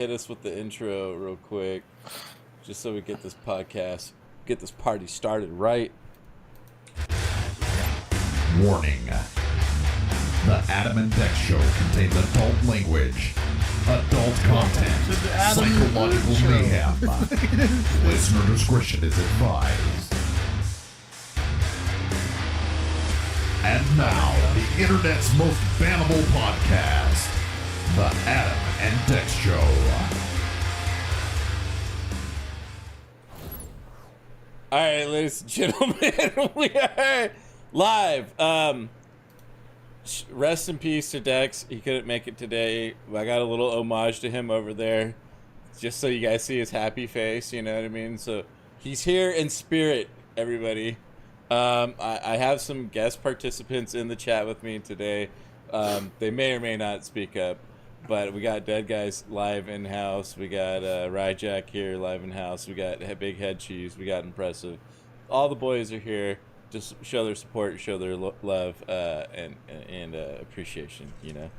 hit us with the intro real quick, just so we get this party started right. Warning. The Atom&Dex show contains adult language, adult content, psychological mayhem. Listener discretion is advised. And now, the internet's most bannable podcast, the Atom&Dex show. All right, ladies and gentlemen, we are live. Rest in peace to Dex. He couldn't make it today. I got a little homage to him over there, just so you guys see his happy face. You know what I mean? So he's here in spirit, everybody. I have some guest participants in the chat with me today. They may or may not speak up, but we got Dead Guys live in house. We got Ryjack here live in house. We got Big Head Cheese. We got Impressive. All the boys are here. Just show their support, show their love, and appreciation. You know.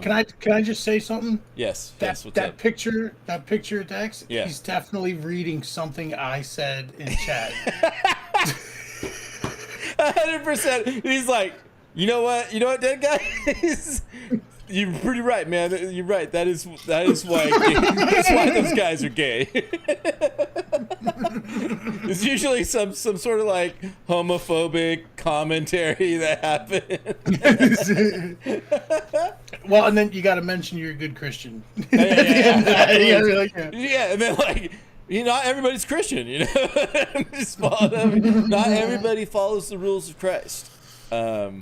Can I just say something? Yes. That picture of Dex. Yeah. He's definitely reading something I said in chat. 100%. He's like, you know what, Dead Guys? You're pretty right, man. You're right. That is why that's why those guys are gay. It's usually some sort of like homophobic commentary that happened. Well, and then you got to mention you're a good Christian. Yeah, and then like, not everybody's Christian, you know. Just not everybody follows the rules of Christ. But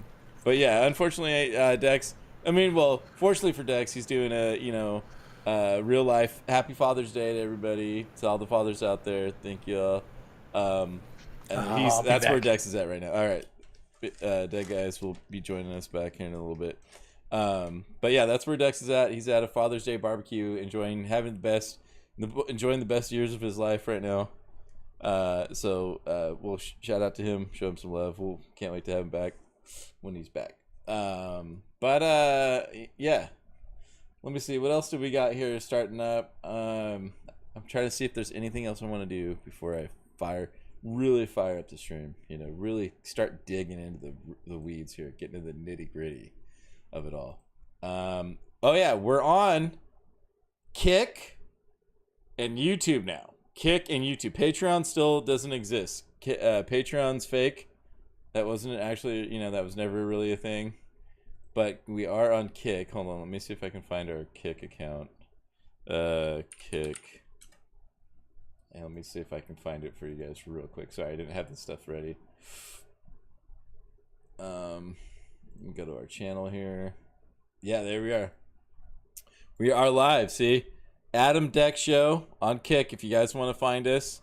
yeah, unfortunately, Dex. I mean, well, fortunately for Dex, he's doing a real life Happy Father's Day to everybody, to all the fathers out there. Thank you all. And that's where Dex is at right now. All right, Dead Guys will be joining us back here in a little bit. But yeah, that's where Dex is at. He's at a Father's Day barbecue, enjoying the best years of his life right now. So we'll shout out to him, show him some love. Can't wait to have him back when he's back. Yeah, let me see, what else do we got here starting up. I'm trying to see if there's anything else I want to do before I really fire up the stream, really start digging into the weeds here, getting into the nitty gritty of it all. Oh yeah, we're on Kick and YouTube now. Kick and YouTube. Patreon still doesn't exist. Patreon's fake. That wasn't actually, that was never really a thing. But we are on Kick. Hold on, let me see if I can find our Kick account. Kick. And let me see if I can find it for you guys real quick. Sorry, I didn't have this stuff ready. Let me go to our channel here. Yeah, there we are. We are live, see? Atom&Dex show on Kick. If you guys want to find us,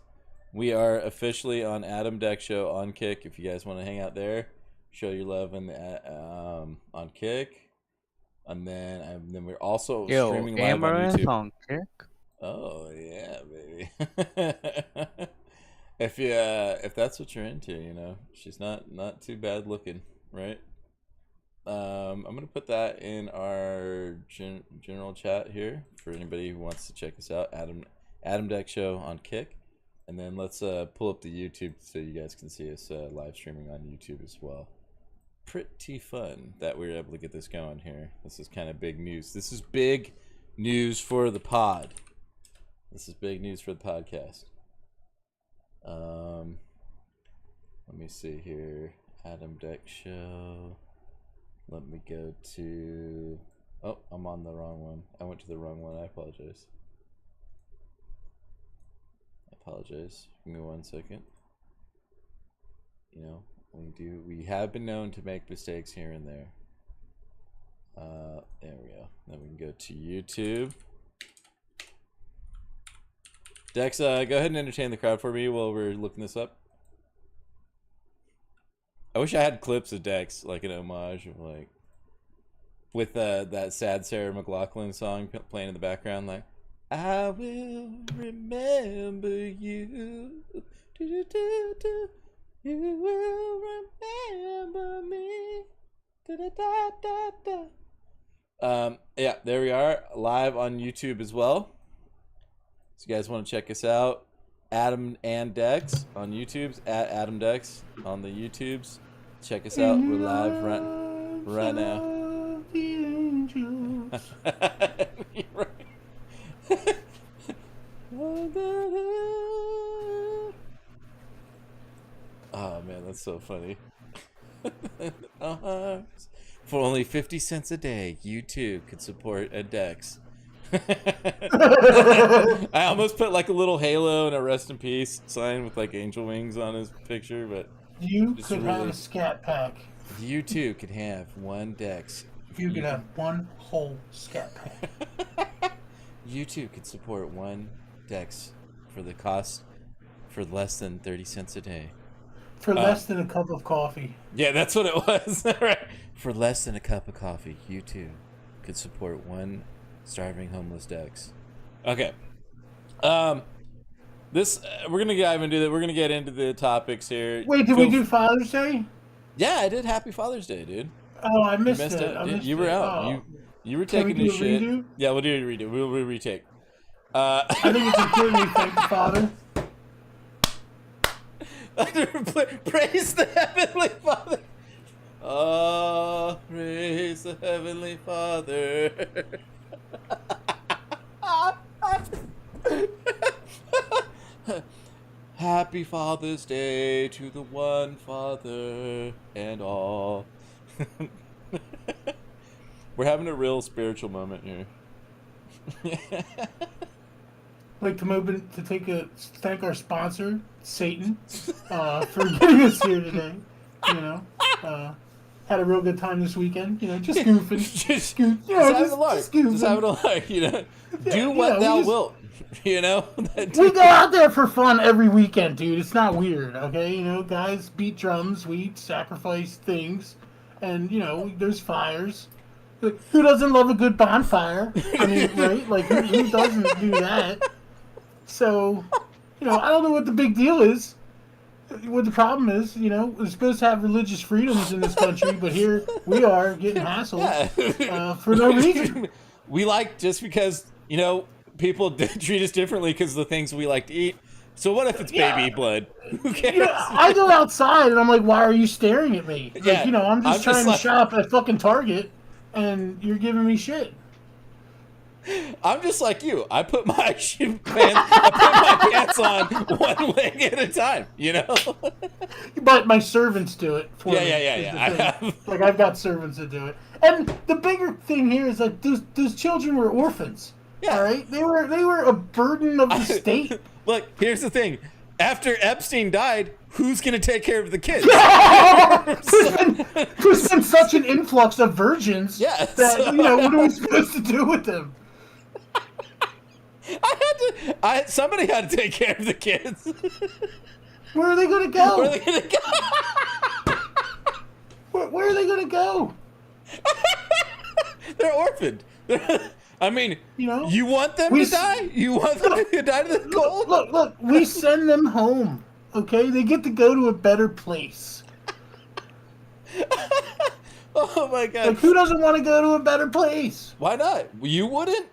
we are officially on Atom&Dex show on Kick. If you guys want to hang out there, show your love on Kick, and then we're also streaming live on YouTube. On Kick. Oh yeah, baby. If that's what you're into, she's not too bad looking, right? I'm gonna put that in our general chat here for anybody who wants to check us out. Atom&Dex show on Kick. And then let's pull up the YouTube so you guys can see us live streaming on YouTube as well. Pretty fun that we were able to get this going here. This is kind of big news. This is big news for the pod. This is big news for the podcast. Let me see here. Atom&Dex show. Let me go to... Oh, I'm on the wrong one. I went to the wrong one. I apologize. Give me 1 second. We have been known to make mistakes here and there. There we go. Then we can go to YouTube. Dex, go ahead and entertain the crowd for me while we're looking this up. I wish I had clips of Dex, like an homage of with that sad Sarah McLachlan song playing in the background, like, I will remember you. Do, do, do, do. You will remember me. Da, da, da, da, da. Yeah, there we are, live on YouTube as well. So you guys want to check us out, Atom&Dex on YouTube's at Atom&Dex on the YouTubes. Check us out. We're live right now. You're right. Oh man, that's so funny. For only 50 cents a day, you too could support a Dex. I almost put like a little halo and a rest in peace sign with like angel wings on his picture, but you could have a scat pack. You too could have one Dex. You could have one whole scat pack. You too could support one Dex for the cost for less than 30 cents a day. For less than a cup of coffee. Yeah, that's what it was. Right. For less than a cup of coffee, you too could support one starving homeless Dex. Okay. This we're gonna dive into that. We're gonna get into the topics here. Wait, did we do Father's Day? Yeah, I did. Happy Father's Day, dude. Oh, I missed it. You were out. Oh. You were taking this shit. Redo? Yeah, we'll do a redo. We'll retake. I think it's important we thank the Father. Praise the Heavenly Father. Oh, praise the Heavenly Father. Happy Father's Day to the one Father and all. We're having a real spiritual moment here. Like to thank our sponsor, Satan, for getting us here today. You know, had a real good time this weekend. You know, just goofing, just having a lark, just having a lark. You know, do what thou wilt. You know, we go out there for fun every weekend, dude. It's not weird, okay? You know, guys beat drums, we sacrifice things, and you know, there's fires. Who doesn't love a good bonfire? I mean, right? Like, who doesn't do that? So, you know, I don't know what the big deal is. What the problem is, you know, we're supposed to have religious freedoms in this country, but here we are getting hassled for no reason. We like, just because, you know, people treat us differently because of the things we like to eat. So what if it's baby blood? Who cares? Yeah, I go outside and I'm like, why are you staring at me? Like, Yeah, you know, I'm just trying to shop at fucking Target and you're giving me shit. I'm just like you. I put my pants on one leg at a time, you know? But my servants do it for me. Yeah. Like, I've got servants that do it. And the bigger thing here is like those children were orphans. Yeah. All right? They were a burden of the state. Look, here's the thing. After Epstein died, who's going to take care of the kids? There's been such an influx of virgins that, you know, what are we supposed to do with them? Somebody had to take care of the kids. Where are they going to go? Where are they going to go? Where are they going to go? They're orphaned. I mean, you know, you want them to die? You want them to die to the cold? Look, we send them home, okay? They get to go to a better place. Oh, my God. Like, who doesn't want to go to a better place? Why not? You wouldn't?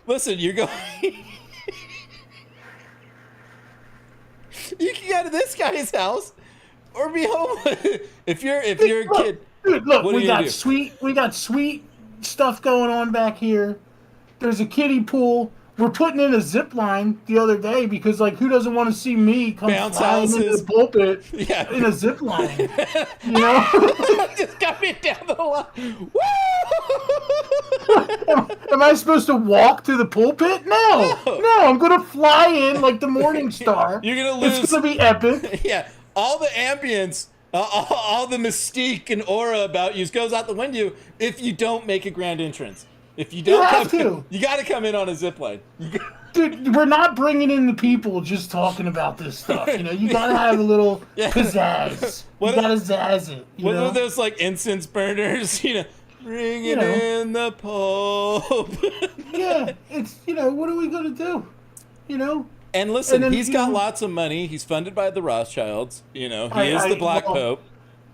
Listen, you're going... You can go to this guy's house or be homeless. If you're a kid... Dude, look, we got sweet stuff going on back here. There's a kiddie pool. We're putting in a zip line the other day because, like, who doesn't want to see me come flying into the pulpit in a zip line? You know? Just got me down the line. Woo! Am I supposed to walk to the pulpit? No, I'm going to fly in like the Morning Star. You're going to lose. It's going to be epic. Yeah, all the ambience, all the mystique and aura about you goes out the window if you don't make a grand entrance. If you don't you got to come in on a zip line. Dude, we're not bringing in the people just talking about this stuff. You know, you got to have a little pizzazz. You got to zazz it. What are those, like, incense burners? You know, bringing in the Pope. Yeah, it's, you know, what are we going to do? You know? And listen, he's got lots of money. He's funded by the Rothschilds. You know, he is the Black Pope.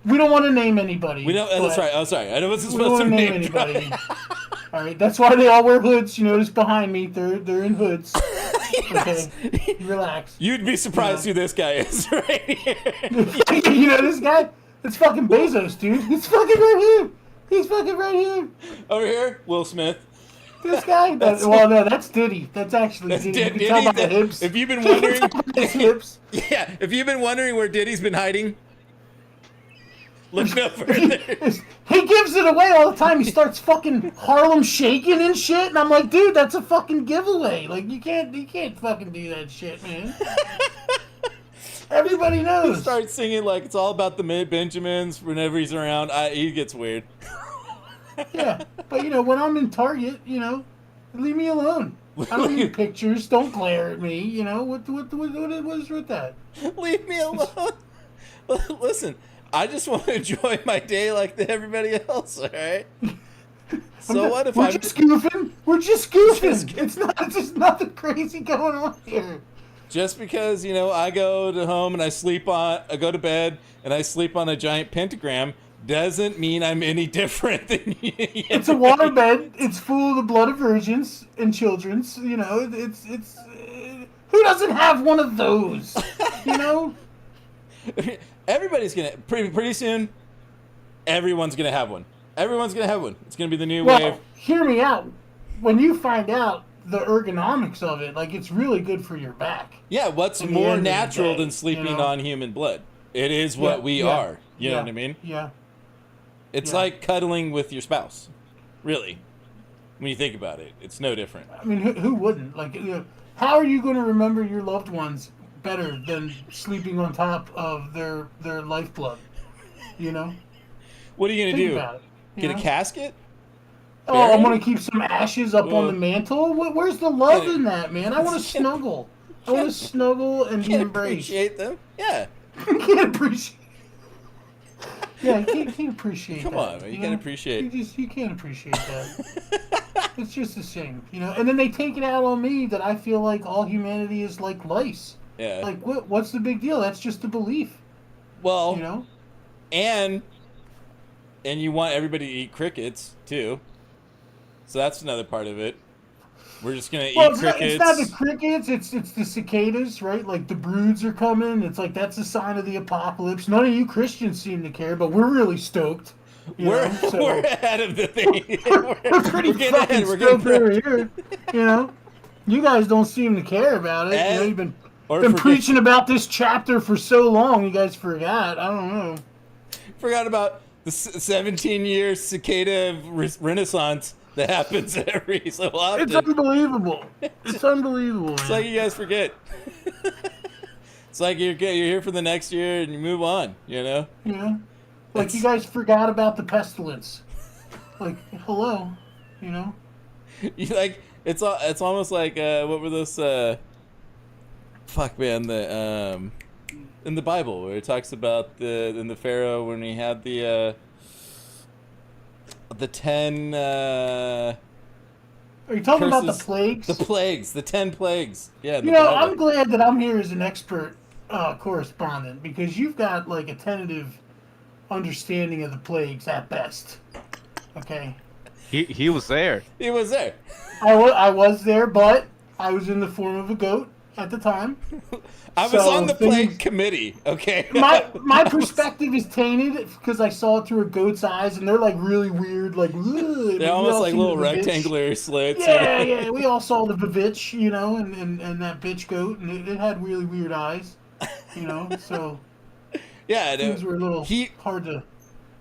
We don't want to name anybody. We don't. That's right. Oh, sorry. I wasn't supposed to name anybody. All right, that's why they all wear hoods. You notice behind me, they're in hoods. Yes. Okay, relax. You'd be surprised who this guy is right here. You know this guy? It's fucking Bezos, dude. He's fucking right here. He's fucking right here. Over here, Will Smith. This guy? Well, no, that's Diddy. That's actually Diddy. You can tell by the hips. If you've been wondering, his hips. yeah, if you've been wondering where Diddy's been hiding, look no further. He gives it away all the time. He starts fucking Harlem shaking and shit, and I'm like, dude, that's a fucking giveaway. Like, you can't fucking do that shit, man. Everybody knows. He starts singing like it's all about the Benjamins whenever he's around. He gets weird. Yeah, but when I'm in Target, leave me alone. I don't need pictures. Don't glare at me. What is with that? Leave me alone. Listen, I just want to enjoy my day like everybody else. All right. So what if we're just goofing? We're just goofing. It's just nothing crazy going on here. Just because I go to home and I go to bed and I sleep on a giant pentagram doesn't mean I'm any different than you. It's a waterbed. It's full of the blood of virgins and children's. It's who doesn't have one of those? Everybody's gonna pretty soon. Everyone's gonna have one. Everyone's gonna have one. It's gonna be the new well, wave. Hear me out. When you find out the ergonomics of it, like it's really good for your back. Yeah, what's more natural than sleeping on human blood? It is what we are. You know what I mean? Yeah. It's like cuddling with your spouse. Really. When you think about it, it's no different. I mean, who wouldn't? Like, how are you going to remember your loved ones better than sleeping on top of their lifeblood? What are you going to do? About it, Get a casket? Oh, I'm going to keep some ashes up on the mantle? Where's the love in that, man? I want to snuggle. I want to snuggle and be embraced. Appreciate them? Yeah. Can't appreciate. Yeah, you can't appreciate Come that. on, man. You can't appreciate. You can't appreciate that. It's just a shame, And then they take it out on me that I feel like all humanity is like lice. Yeah. Like what's the big deal? That's just a belief. Well, and you want everybody to eat crickets too. So that's another part of it. We're just gonna eat crickets. It's not the crickets. It's the cicadas, right? Like the broods are coming. It's like that's a sign of the apocalypse. None of you Christians seem to care, but we're really stoked. We're ahead of the thing. we're pretty fucking stoked over here. You guys don't seem to care about it. You've been preaching about this chapter for so long. You guys forgot. I don't know. Forgot about the 17-year cicada renaissance that happens every so often. It's unbelievable. It's unbelievable. It's like you guys forget. It's like you're here for the next year and you move on. Yeah. Like you guys forgot about the pestilence. Like hello. You like it's almost like what were those? Fuck man, the in the Bible where it talks about in the Pharaoh when he had the 10 are you talking curses, about the plagues? The plagues, the 10 plagues. Yeah. I'm glad that I'm here as an expert correspondent because you've got like a tentative understanding of the plagues at best. Okay. He was there. He was there. I was there, but I was in the form of a goat at the time. I was on the plague committee, okay? my perspective is tainted because I saw it through a goat's eyes, and they're like really weird, like they're almost like little rectangular slits. Yeah. We all saw the bitch, and that bitch goat, and it had really weird eyes, So yeah, things were a little hard to.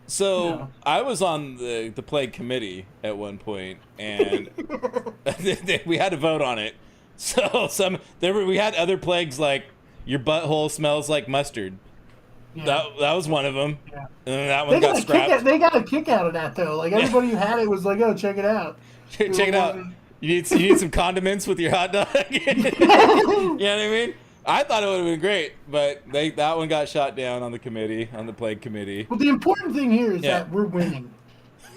So I was on the plague committee at one point, and we had to vote on it. So we had other plagues like your butthole smells like mustard. Yeah. That was one of them. Yeah. And that one got scrapped. They got a kick out of that though. Like everybody who had it was like, "Oh, check it out." Check it out. You need some condiments with your hot dog. You know what I mean? I thought it would have been great, but that one got shot down on the plague committee. Well, the important thing here is that we're winning.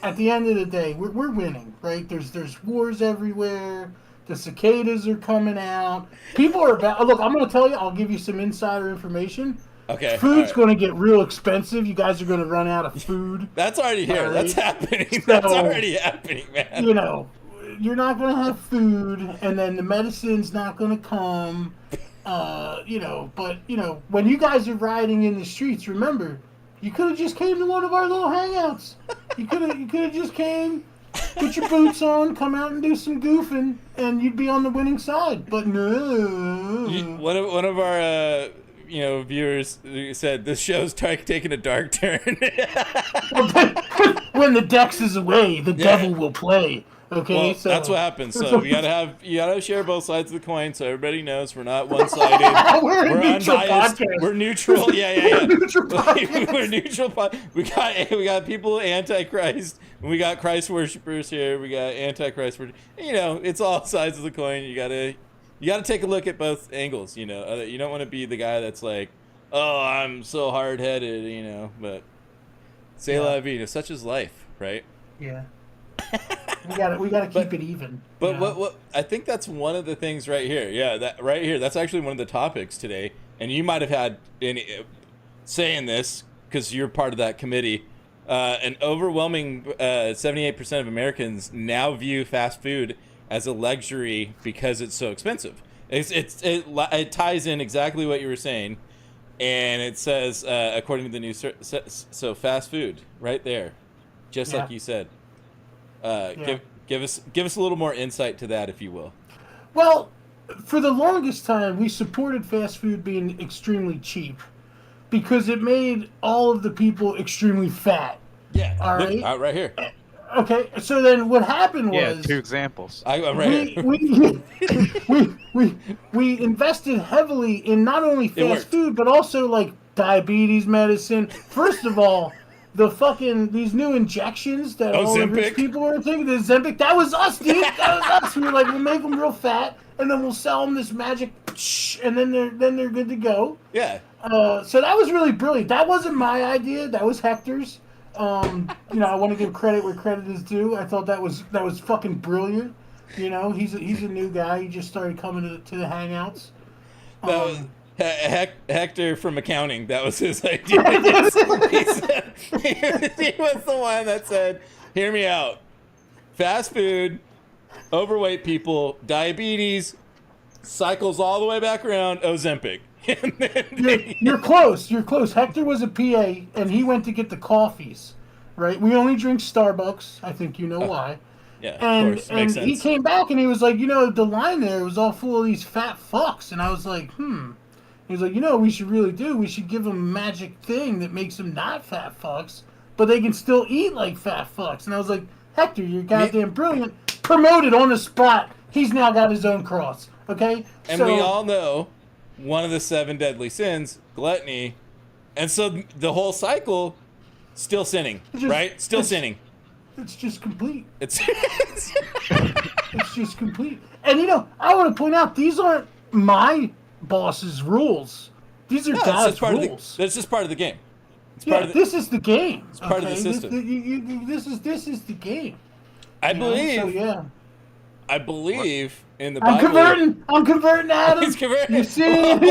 At the end of the day, we're winning, right? There's wars everywhere. The cicadas are coming out. People are about. Look, I'm going to tell you. I'll give you some insider information. Okay. Food's going to get real expensive. You guys are going to run out of food. That's already here. Right. That's happening. So, That's already happening, man. You know, you're not going to have food, and then the medicine's not going to come. You know, but, you know, when you guys are riding in the streets, remember, you could have just came to one of our little hangouts. You could have just came, put your boots on, come out and do some goofing, and you'd be on the winning side. But no. One of our viewers said this show's taking a dark turn. When the Dex is away, the devil will play. Okay, well, so that's what happens. So you gotta share both sides of the coin, so everybody knows we're not one-sided. We're neutral unbiased. podcast. We're neutral. Yeah. Neutral podcast. We're neutral. We got people anti-Christ. We got Christ worshippers here. We got anti-Christ worshippers. You know, it's all sides of the coin. You gotta take a look at both angles. You know, you don't want to be the guy that's like, oh, I'm so hard-headed. You know, but c'est la vie. Such is life, right? Yeah. We gotta keep it even. But what I think that's one of the things right here. Yeah, that right here. That's actually one of the topics today. And you might have had any saying this because you're part of that committee. An overwhelming 78% of Americans now view fast food as a luxury because it's so expensive. It ties in exactly what you were saying, and it says according to the new so fast food right there, just like you said. Give us a little more insight to that, if you will. Well, for the longest time, we supported fast food being extremely cheap because it made all of the people extremely fat. Yeah. All right. Look, right here. Okay. So then, what happened was 2 examples. I'm right here. we invested heavily in not only fast food but also like diabetes medicine. First of all. These new injections that all the rich people are taking, the Ozempic, that was us, dude. That was us. We were like, we'll make them real fat, and then we'll sell them this magic, and then they're good to go. Yeah. So that was really brilliant. That wasn't my idea. That was Hector's. You know, I want to give credit where credit is due. I thought that was fucking brilliant. You know, he's a new guy. He just started coming to the hangouts. Hector from accounting, that was his idea. He was the one that said, hear me out. Fast food, overweight people, diabetes, cycles all the way back around, Ozempic. You're close. Hector was a PA, and he went to get the coffees, right? We only drink Starbucks. I think you know why. Yeah, and, of course. And Makes sense. he came back, and he was like, you know, the line there was all full of these fat fucks. And I was like, He was like, you know what we should really do? We should give them a magic thing that makes them not fat fucks, but they can still eat like fat fucks. And I was like, Hector, you're goddamn brilliant. Promoted on the spot. He's now got his own cross. Okay? And we all know one of the 7 deadly sins, gluttony. And so the whole cycle, still sinning, right? Still sinning. It's just complete. It's just complete. And you know, I want to point out, these aren't my boss's rules. These are God's rules. That's just part of the game. This is the game. It's part of the system. This is the game. I believe. I believe in the Bible. I'm converting, Adam. He's converting. You see? He's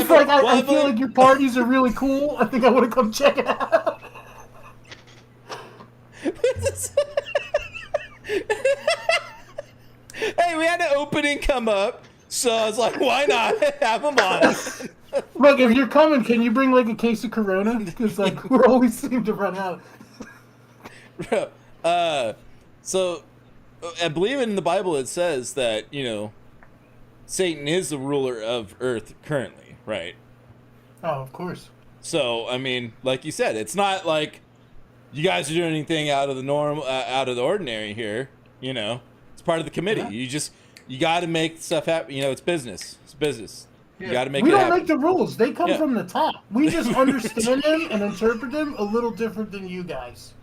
like, I feel like your parties are really cool. I think I want to come check it out. Hey, we had an opening come up. So I was like, why not have them on? Look, if you're coming, can you bring like a case of Corona? Because like we always seem to run out. So I believe in the Bible it says that, you know, Satan is the ruler of Earth currently, right? Oh, of course. So I mean, like you said, it's not like you guys are doing anything out of the norm, out of the ordinary here. You know, it's part of the committee. Yeah. You got to make stuff happen. You know, it's business. It's business. Yeah. You got to make it happen. We don't make the rules. They come from the top. We just understand them and interpret them a little different than you guys.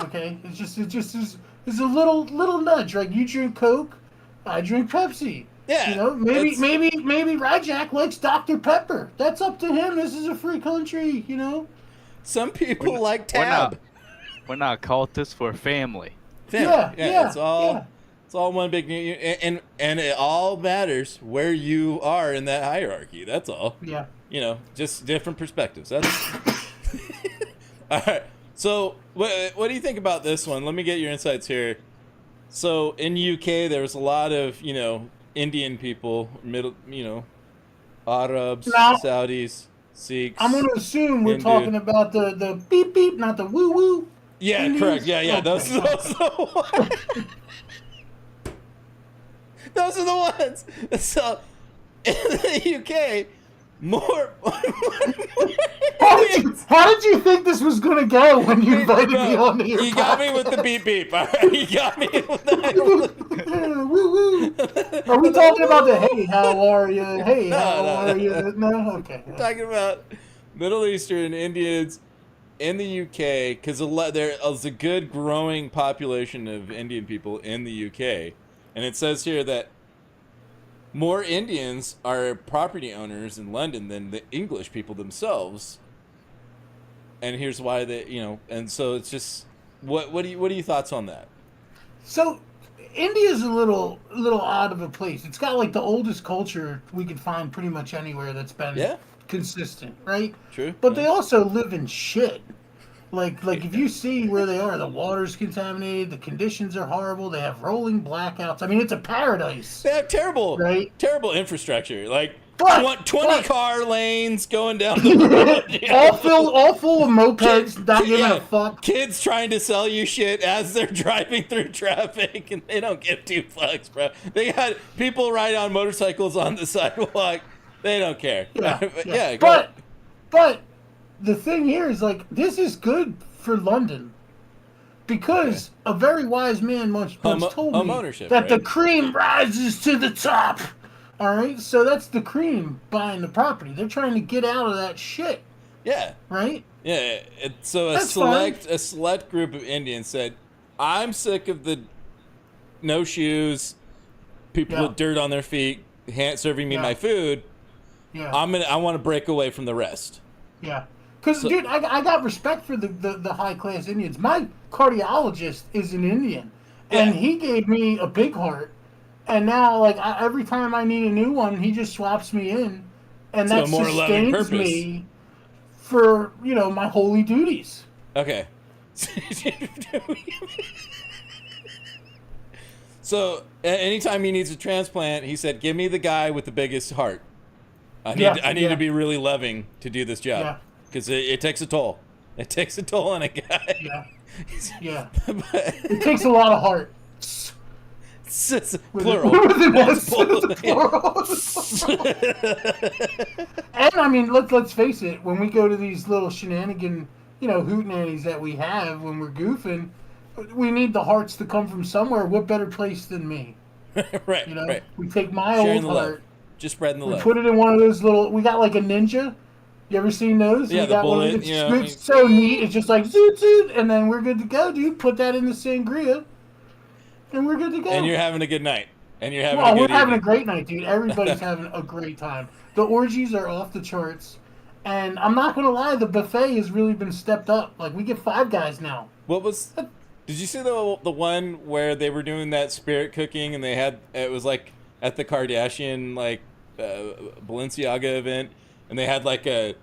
Okay? It's just a little nudge. Like you drink Coke, I drink Pepsi. Yeah. You know, maybe Ryjack likes Dr. Pepper. That's up to him. This is a free country, you know? Some people like Tab. We're not cultists, we're family. Yeah, it's all It's all one big and it all matters where you are in that hierarchy. That's all. Yeah. Just different perspectives. That's all right. So what do you think about this one? Let me get your insights here. So in UK, there was a lot of Indian people, Arabs, Now, Saudis, Sikhs. I'm going to assume we're Hindu. talking about the beep beep, not the woo woo. Yeah, Indians? correct. Yeah. Okay. Those are the ones. Those are the ones. So in the UK, more. How did you think this was going to go when you invited me on to your You got me with the beep beep. All right, you got me with the. Woo woo. Are we talking about the hey, how are you? Hey, how No. are you? No, okay. Talking about Middle Eastern Indians in the UK, because there's a good growing population of Indian people in the UK, and it says here that more Indians are property owners in London than the English people themselves. And here's why and so it's just what are your thoughts on that? So India's a little odd of a place. It's got like the oldest culture we could find pretty much anywhere that's been consistent, right? True. But they also live in shit. Like if you see where they are, the water's contaminated, the conditions are horrible, they have rolling blackouts. I mean, it's a paradise. They have terrible infrastructure. Like 20 car lanes going down the road. all full of mopeds, not giving a fuck. Kids trying to sell you shit as they're driving through traffic, and they don't give two fucks, bro. They got people ride on motorcycles on the sidewalk. They don't care. Yeah. But the thing here is, like, this is good for London because a very wise man once told me that the cream rises to the top. All right, so that's the cream buying the property. They're trying to get out of that shit. Yeah. Right. Yeah. So a select group of Indians said, "I'm sick of the no shoes, people with dirt on their feet, serving me my food. Yeah. I want to break away from the rest." Yeah. Because, dude, I got respect for the high-class Indians. My cardiologist is an Indian, and he gave me a big heart. And now, like, every time I need a new one, he just swaps me in. And that sustains me for, my holy duties. Okay. So, anytime he needs a transplant, he said, "Give me the guy with the biggest heart. I need to be really loving to do this job." Yeah. Because it takes a toll. It takes a toll on a guy. Yeah. Yeah. It takes a lot of heart. It's plural. And I mean, let's face it. When we go to these little shenanigan, hootenannies that we have when we're goofing, we need the hearts to come from somewhere. What better place than me? Right. Right. We take my Sharing old heart. Just spreading the love. We put it in one of those little. We got like a ninja. You ever seen those? Yeah, we got bullet. It's so neat. It's just like zoot zoot, and then we're good to go, dude. Put that in the sangria, and we're good to go. And you're having a good night. And you're having we're having a great night, dude. Everybody's having a great time. The orgies are off the charts, and I'm not gonna lie, the buffet has really been stepped up. Like, we get 5 guys now. What was? Did you see the one where they were doing that spirit cooking, and it was like at the Kardashian Balenciaga event, and they had like a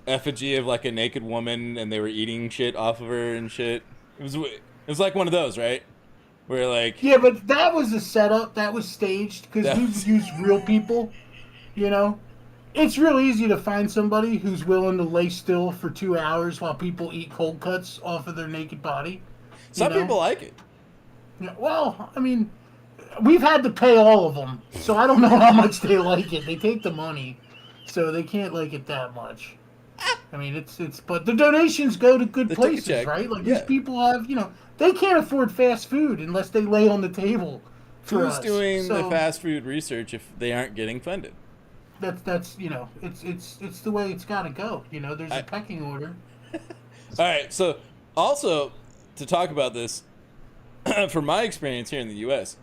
effigy of like a naked woman, and they were eating shit off of her and shit. It was like one of those, right? Where like but that was a setup. That was staged because we've used real people. It's real easy to find somebody who's willing to lay still for 2 hours while people eat cold cuts off of their naked body. Some people like it. Yeah, well, I mean, we've had to pay all of them, so I don't know how much they like it. They take the money, so they can't like it that much. I mean, but the donations go to good places, right? Like, these people have, they can't afford fast food unless they lay on the table for us. Who's doing the fast food research if they aren't getting funded? That's it's the way it's got to go. There's a pecking order. All right, so also to talk about this, from my experience here in the U.S.,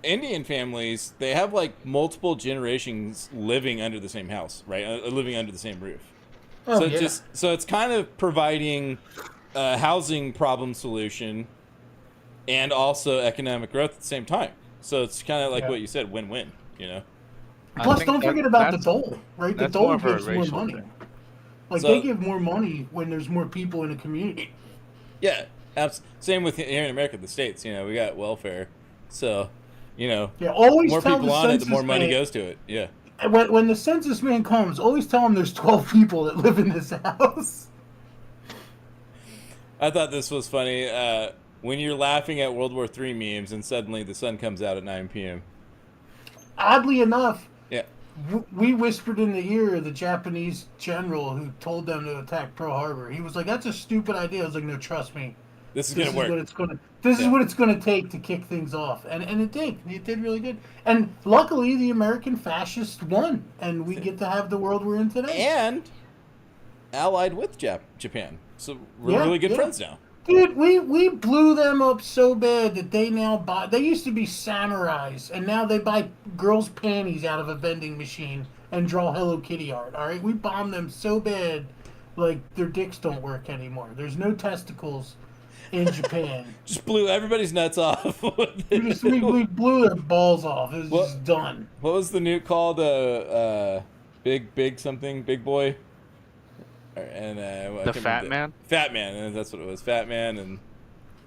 Indian families, they have like multiple generations living under the same house, right? Living under the same roof. So it's kind of providing a housing problem solution and also economic growth at the same time. So it's kind of like Yeah. what you said, win-win, you know? Plus, think don't forget about the that's- dole, right? The that's more dole of a gives more racial money. thing. Like, So- they give more money when there's more people in a community. Yeah, same with here in America, the States, you know, we got welfare. So, you know, Yeah, always more tell people the on it, census the more money man, goes to it. Yeah. When the census man comes, always tell him there's 12 people that live in this house. I thought this was funny. When you're laughing at World War III memes and suddenly the sun comes out at 9 p.m. Oddly enough, Yeah. we whispered in the ear of the Japanese general who told them to attack Pearl Harbor. He was like, "That's a stupid idea." I was like, "No, trust me. This is This going is to work. what it's gonna. This is Yeah. what it's gonna take to kick things off." And it did. It did really good. And luckily, the American fascists won, and we get to have the world we're in today. And allied with Japan. So we're Yeah, really good yeah. friends now. Dude, we blew them up so bad that they now buy. They used to be samurais, and now they buy girls' panties out of a vending machine and draw Hello Kitty art. All right, we bombed them so bad, like their dicks don't work anymore. There's no testicles in Japan. Just blew everybody's nuts off. we blew their balls off. It was What- just done. What was the new called? Big something, big boy. And I The can't Fat remember Man? Fat Man, and that's what it was. Fat Man, and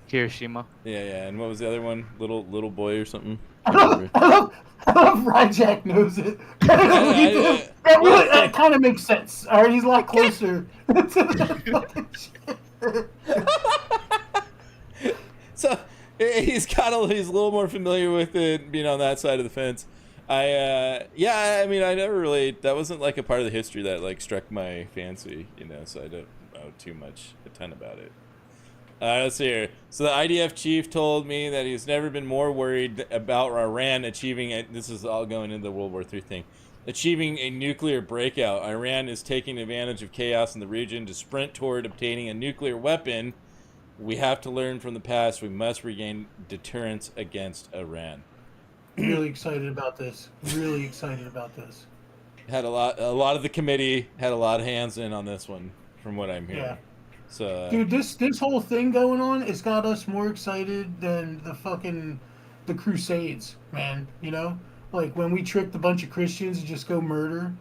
Hiroshima. yeah. And what was the other one? Little boy or something. I love Ryjack knows it. That kind of makes sense. All right, he's a lot closer to that fucking shit. So he's a little more familiar with it, being on that side of the fence. I mean, I never really, that wasn't like a part of the history that like struck my fancy, you know, so I don't know a ton about it. Let's see here. So the IDF chief told me that he's never been more worried about Iran achieving it. This is all going into the World War III thing. Achieving a nuclear breakout. Iran is taking advantage of chaos in the region to sprint toward obtaining a nuclear weapon. We have to learn from the past. We must regain deterrence against Iran. Really excited about this. Really excited about this. Had a lot of the committee had a lot of hands in on this one, from what I'm hearing. Yeah. So, Dude, this whole thing going on, it's got us more excited than the Crusades, man. You know, like when we tricked a bunch of Christians to just go murder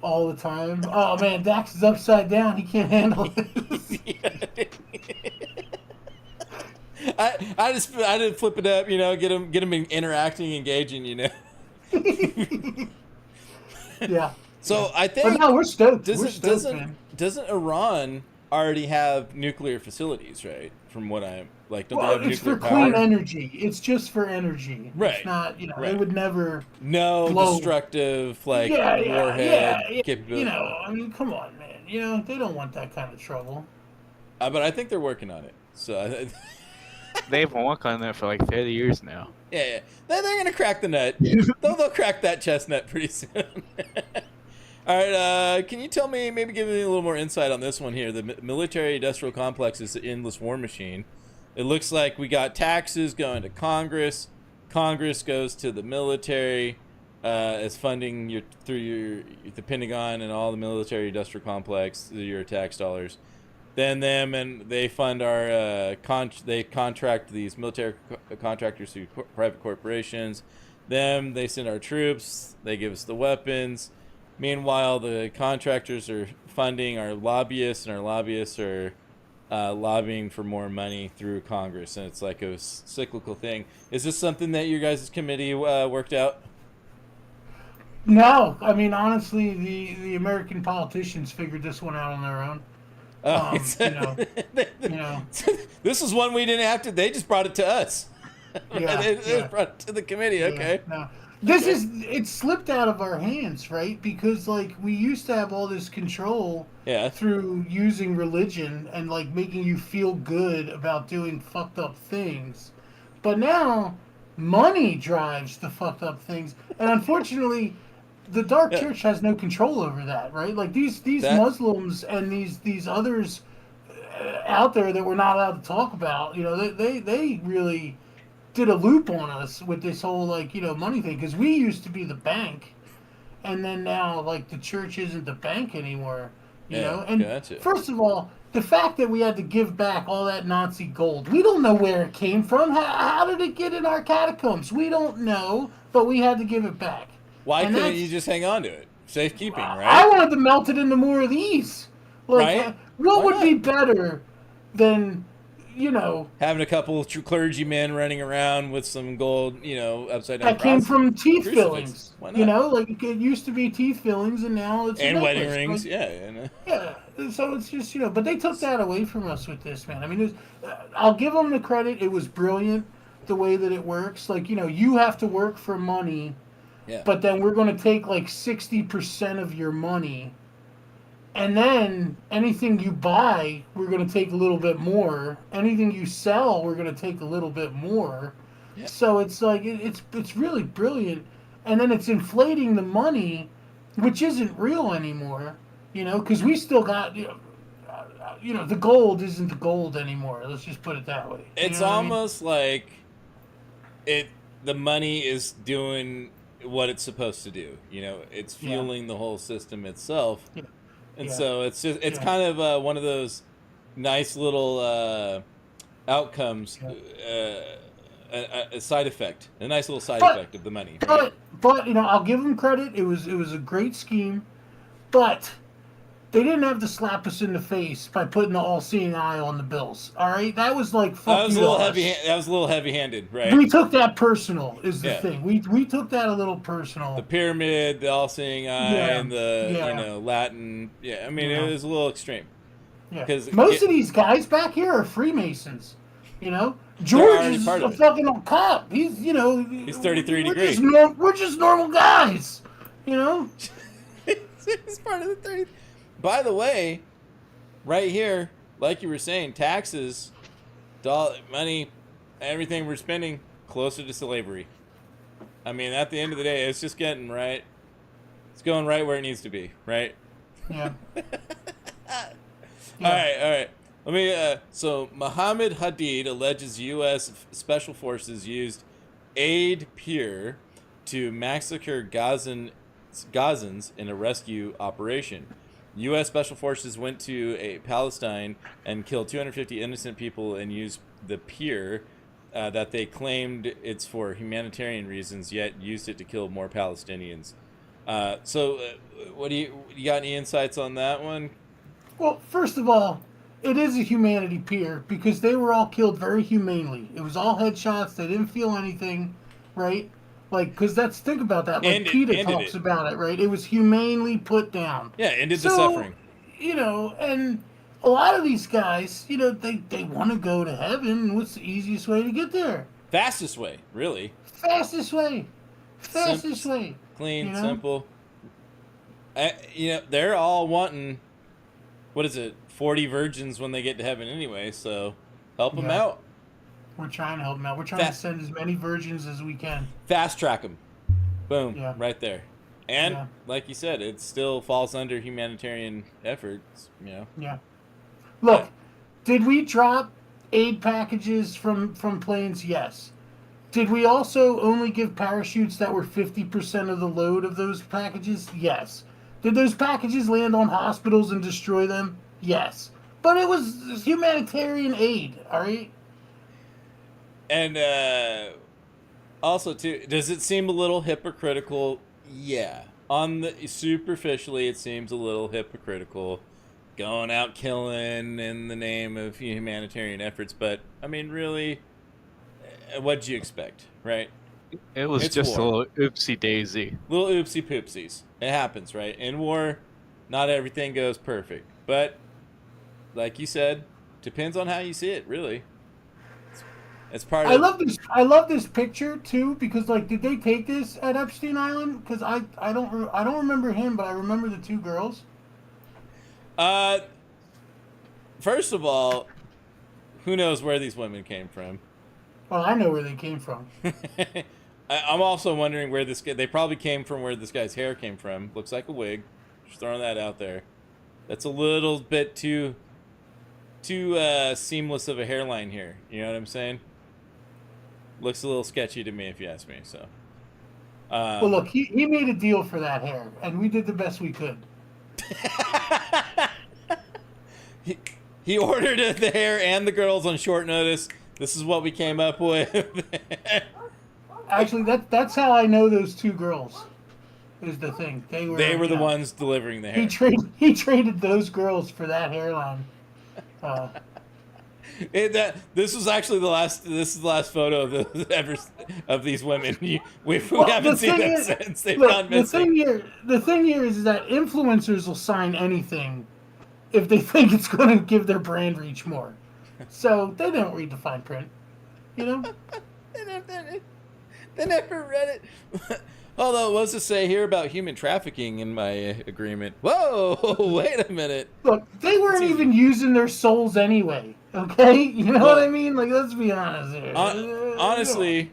all the time. Oh man, Dax is upside down. He can't handle it. I didn't flip it up, you know, get him interacting, engaging, you know. Yeah. So I But think no, we're stoked. We're stoked, man. doesn't Iran already have nuclear facilities, right? From what I'm like, don't Well, they have it's for nuclear clean power? energy. It's just for energy. Right. It's not, you know, they Right. would never. No blow. destructive like Yeah, warhead yeah. capability. You know, I mean, come on, man. You know, they don't want that kind of trouble. But I think they're working on it. So They've been working on that for like 30 years now. yeah. They're gonna crack the nut. They'll crack that chestnut pretty soon. All right, can you tell me, maybe give me a little more insight on this one here? The military-industrial complex is an endless war machine. It looks like we got taxes going to Congress. Congress goes to the military as funding through the Pentagon and all the military-industrial complex, your tax dollars. Then they fund our they contract these military contractors through private corporations. They send our troops. They give us the weapons. Meanwhile, the contractors are funding our lobbyists, and our lobbyists are lobbying for more money through Congress, and it's like a cyclical thing. Is this something that your guys' committee worked out? No, I mean, honestly, the American politicians figured this one out on their own. You know, This is one we didn't have to. They just brought it to us. Yeah, they yeah. brought it to the committee. Okay. No. It slipped out of our hands, right? Because like we used to have all this control Yeah. through using religion and like making you feel good about doing fucked up things. But now money drives the fucked up things. And unfortunately, the dark church has no control over that, right? Like these Muslims and these others out there that we're not allowed to talk about, you know, they really did a loop on us with this whole like, you know, money thing, because we used to be the bank, and then now like the church isn't the bank anymore, you know. And gotcha. first of all, the fact that we had to give back all that Nazi gold, we don't know where it came from. How did it get in our catacombs? We don't know, but we had to give it back. Why And couldn't you just hang on to it? Safekeeping, right? I wanted to melt it into more of these. Like, Right? what Why would not? be better than, you know, Having a couple of clergymen running around with some gold, upside down that came crosses. from teeth Crucifix. fillings? Why not? You know, like it used to be teeth fillings, and now it's a And wedding necklace. rings, Like, yeah. yeah. So it's just, but they took that away from us with this, man. I mean, I'll give them the credit. It was brilliant the way that it works. Like, you have to work for money, Yeah. but then we're going to take like 60% of your money. And then anything you buy, we're going to take a little bit more. Anything you sell, we're going to take a little bit more. Yeah. So it's like it's really brilliant. And then it's inflating the money, which isn't real anymore. Because we still got the gold isn't the gold anymore. Let's just put it that way. It's almost like the money is doing what it's supposed to do. It's fueling the whole system itself. Yeah. And Yeah. so it's kind of one of those nice little outcomes, a side effect, a nice little side effect of the money. Right? But I'll give them credit. It was a great scheme, but they didn't have to slap us in the face by putting the all-seeing eye on the bills. All right, that was like fuck That was you a little to us. heavy. That was a little heavy-handed, right? We took that personal. Is the Yeah. thing we took that a little personal. The pyramid, the all-seeing eye, Yeah. and the Yeah. Latin. Yeah, I mean Yeah. it was a little extreme. Yeah. 'Cause Most of these guys back here are Freemasons. George already is part a of it. fucking cop. He's He's 33 we're degrees. we're just normal guys. It's part of the 30. By the way, right here, like you were saying, taxes, money, everything we're spending closer to slavery. I mean, at the end of the day, it's just getting right. It's going right where it needs to be, right? Yeah. All right. Let me. So Mohammed Hadid alleges U.S. Special Forces used aid pure to massacre Gazans in a rescue operation. U.S. Special Forces went to Palestine and killed 250 innocent people and used the pier that they claimed it's for humanitarian reasons, yet used it to kill more Palestinians. What do you got any insights on that one? Well, first of all, it is a humanity pier because they were all killed very humanely. It was all headshots. They didn't feel anything, right? Like, because think about that. Like, PETA talks about it, right? It was humanely put down. Yeah, ended the suffering. And a lot of these guys, they want to go to heaven. What's the easiest way to get there? Fastest way, really. Fastest way. Fastest way. Clean, simple. They're all wanting, 40 virgins when they get to heaven anyway, so help them out. We're trying to help them out. We're trying to send as many virgins as we can. Fast track them. Boom. Yeah. Right there. And, like you said, it still falls under humanitarian efforts, Yeah. Look, did we drop aid packages from planes? Yes. Did we also only give parachutes that were 50% of the load of those packages? Yes. Did those packages land on hospitals and destroy them? Yes. But it was humanitarian aid, all right? And also, too, does it seem a little hypocritical? Yeah. Superficially, it seems a little hypocritical. Going out killing in the name of humanitarian efforts. But, I mean, really, what'd you expect, right? It was just a little oopsie daisy. Little oopsie poopsies. It happens, right? In war, not everything goes perfect. But, like you said, depends on how you see it, really. It's part of... I love this picture too because did they take this at Epstein Island? Because I don't remember him, but I remember the two girls. First of all, who knows where these women came from? Well, I know where they came from. I'm also wondering where they probably came from where this guy's hair came from. Looks like a wig. Just throwing that out there. That's a little bit too seamless of a hairline here. You know what I'm saying? Looks a little sketchy to me, if you ask me. So. Well, look, he made a deal for that hair, and we did the best we could. He ordered the hair and the girls on short notice. This is what we came up with. Actually, that's how I know those two girls. Is the thing they were the ones delivering the hair. He traded those girls for that hairline. This was actually the last. This is the last photo of these women. We haven't seen them since they've gone missing. The thing here is that influencers will sign anything if they think it's going to give their brand reach more. So they don't read the fine print, you know. They never read it. Although, what does it say here about human trafficking in my agreement? Whoa, wait a minute. Look, they weren't even using their souls anyway, okay? You know what I mean? Like, let's be honest here. Honestly,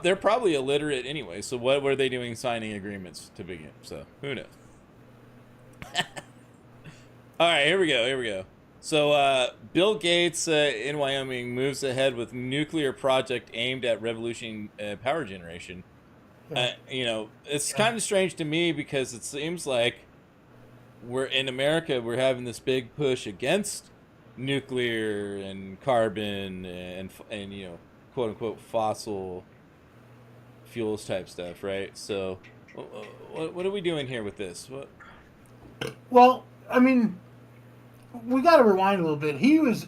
they're probably illiterate anyway, so what were they doing signing agreements to begin? So, who knows? All right, here we go. So, Bill Gates in Wyoming moves ahead with nuclear project aimed at revolutioning power generation. It's kind of strange to me because it seems like we're in America, we're having this big push against nuclear and carbon and quote unquote fossil fuels type stuff, right? So what are we doing here with this? Well, I mean, we got to rewind a little bit. He was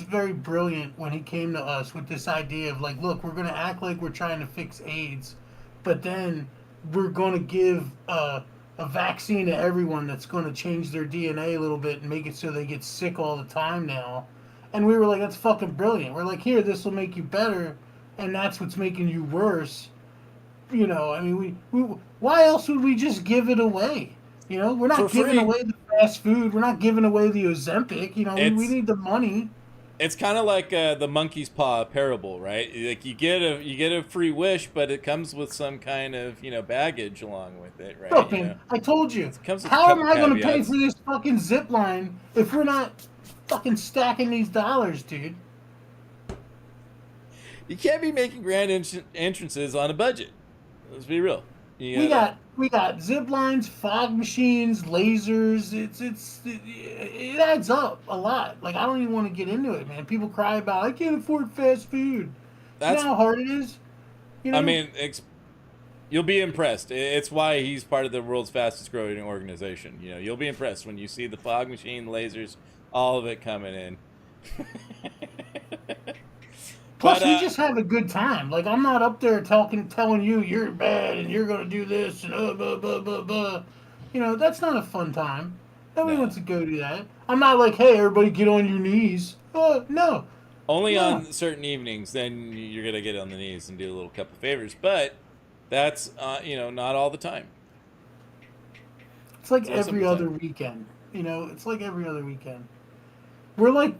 very brilliant when he came to us with this idea of like, look, we're going to act like we're trying to fix AIDS, but then we're going to give a vaccine to everyone that's going to change their DNA a little bit and make it so they get sick all the time now. And we were like, that's fucking brilliant. We're like, here, this will make you better, and that's what's making you worse. You know, I mean, we why else would we just give it away? You know, we're not giving away the fast food. We're not giving away the Ozempic. You know, we need the money. It's kind of like the monkey's paw parable, right? Like you get a free wish, but it comes with some kind of baggage along with it, right? Look, man, I told you. How am I going to pay for this fucking zip line if we're not fucking stacking these dollars, dude? You can't be making grand entrances on a budget. Let's be real. We got zip lines, fog machines, lasers. It adds up a lot. Like, I don't even want to get into it, man. People cry about, I can't afford fast food. You know how hard it is? You know? I mean, you'll be impressed. It's why he's part of the world's fastest growing organization. You know, you'll be impressed when you see the fog machine, lasers, all of it coming in. Plus, we just have a good time. Like, I'm not up there telling you you're bad and you're going to do this and blah, blah, blah, blah. You know, that's not a fun time. Nobody wants to go do that. I'm not like, hey, everybody get on your knees. No. Only on certain evenings, then you're going to get on the knees and do a little couple favors. But that's, not all the time. It's like every other weekend. You know, it's like every other weekend. We're like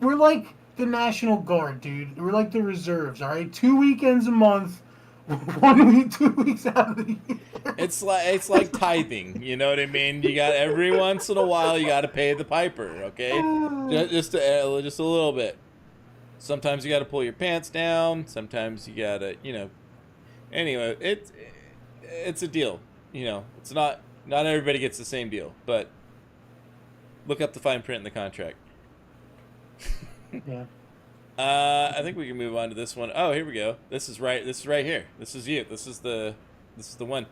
the National Guard, dude. We're like the reserves, all right? 2 weekends a month, 1 week, 2 weeks out of the year. It's like tithing, you know what I mean? You got every once in a while you got to pay the piper, okay? Just a little bit. Sometimes you got to pull your pants down. Sometimes you got to, Anyway, it's a deal. You know, it's not everybody gets the same deal, but look up the fine print in the contract. Yeah. I think we can move on to this one. Oh, here we go. This is right here. This is you. This is the one.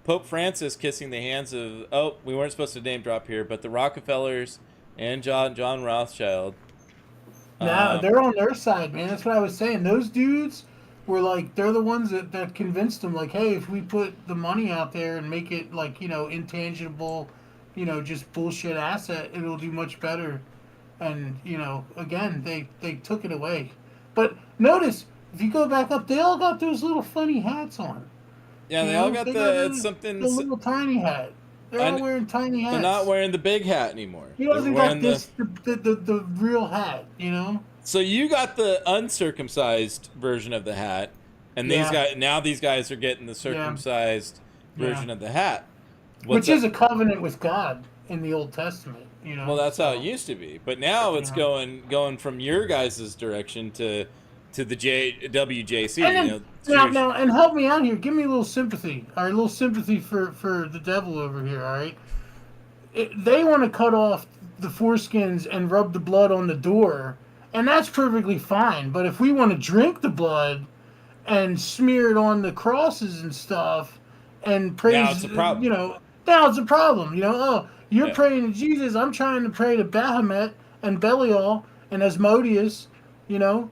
Pope Francis kissing the hands of. Oh, we weren't supposed to name drop here, but the Rockefellers and John Rothschild. Nah, they're on their side, man. That's what I was saying. Those dudes were like, they're the ones that convinced them, like, hey, if we put the money out there and make it like, intangible, just bullshit asset, it'll do much better. And, again, they took it away. But notice, if you go back up, they all got those little funny hats on. Yeah, they all got the little tiny hat. They're all wearing tiny hats. They're not wearing the big hat anymore. He hasn't got the real hat, So you got the uncircumcised version of the hat, and these guys are getting the circumcised version of the hat. Which is a covenant with God in the Old Testament. Well, that's how it used to be, but now it's going from your guys' direction to the WJC. And now, and help me out here. Give me a little sympathy. All right, for the devil over here. All right, they want to cut off the foreskins and rub the blood on the door, and that's perfectly fine. But if we want to drink the blood and smear it on the crosses and stuff, and Now praise, it's a problem. now it's a problem. Oh, you're Yeah. praying to Jesus. I'm trying to pray to Bahamut and Belial and Asmodeus, and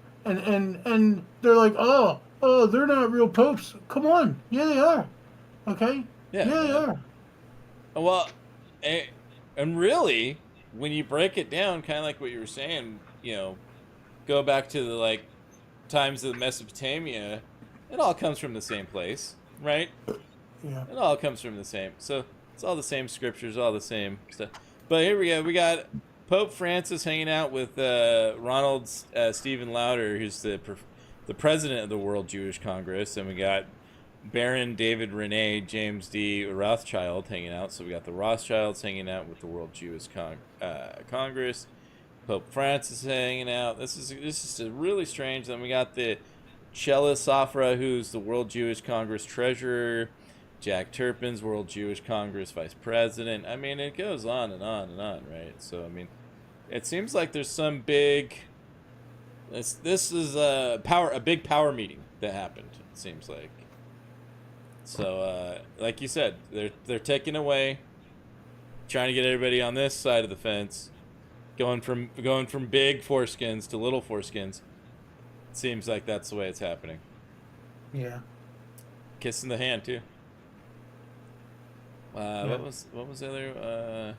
they're like, oh, they're not real popes. Come on, yeah, they are. Okay, Yeah, yeah, they man. are. Well, and really, when you break it down, kind of like what you were saying, go back to the times of Mesopotamia, it all comes from the same place, right? Yeah. It all comes from the same. So it's all the same scriptures, all the same stuff. But here we go. We got Pope Francis hanging out with Ronald Stephen Lauder, who's the president of the World Jewish Congress, and we got Baron David Rene James D. Rothschild hanging out. So we got the Rothschilds hanging out with the World Jewish Congress. Pope Francis hanging out. This is really strange. Then we got the Chela Safra, who's the World Jewish Congress treasurer. Jack Turpin's World Jewish Congress vice president. I mean, it goes on and on and on, right? So I mean, it seems like there's some big. This is a big power meeting that happened. It seems like. So, like you said, they're taking away, trying to get everybody on this side of the fence, going from big foreskins to little foreskins. It seems like that's the way it's happening. Yeah. Kissing the hand too. Yeah. What was the other?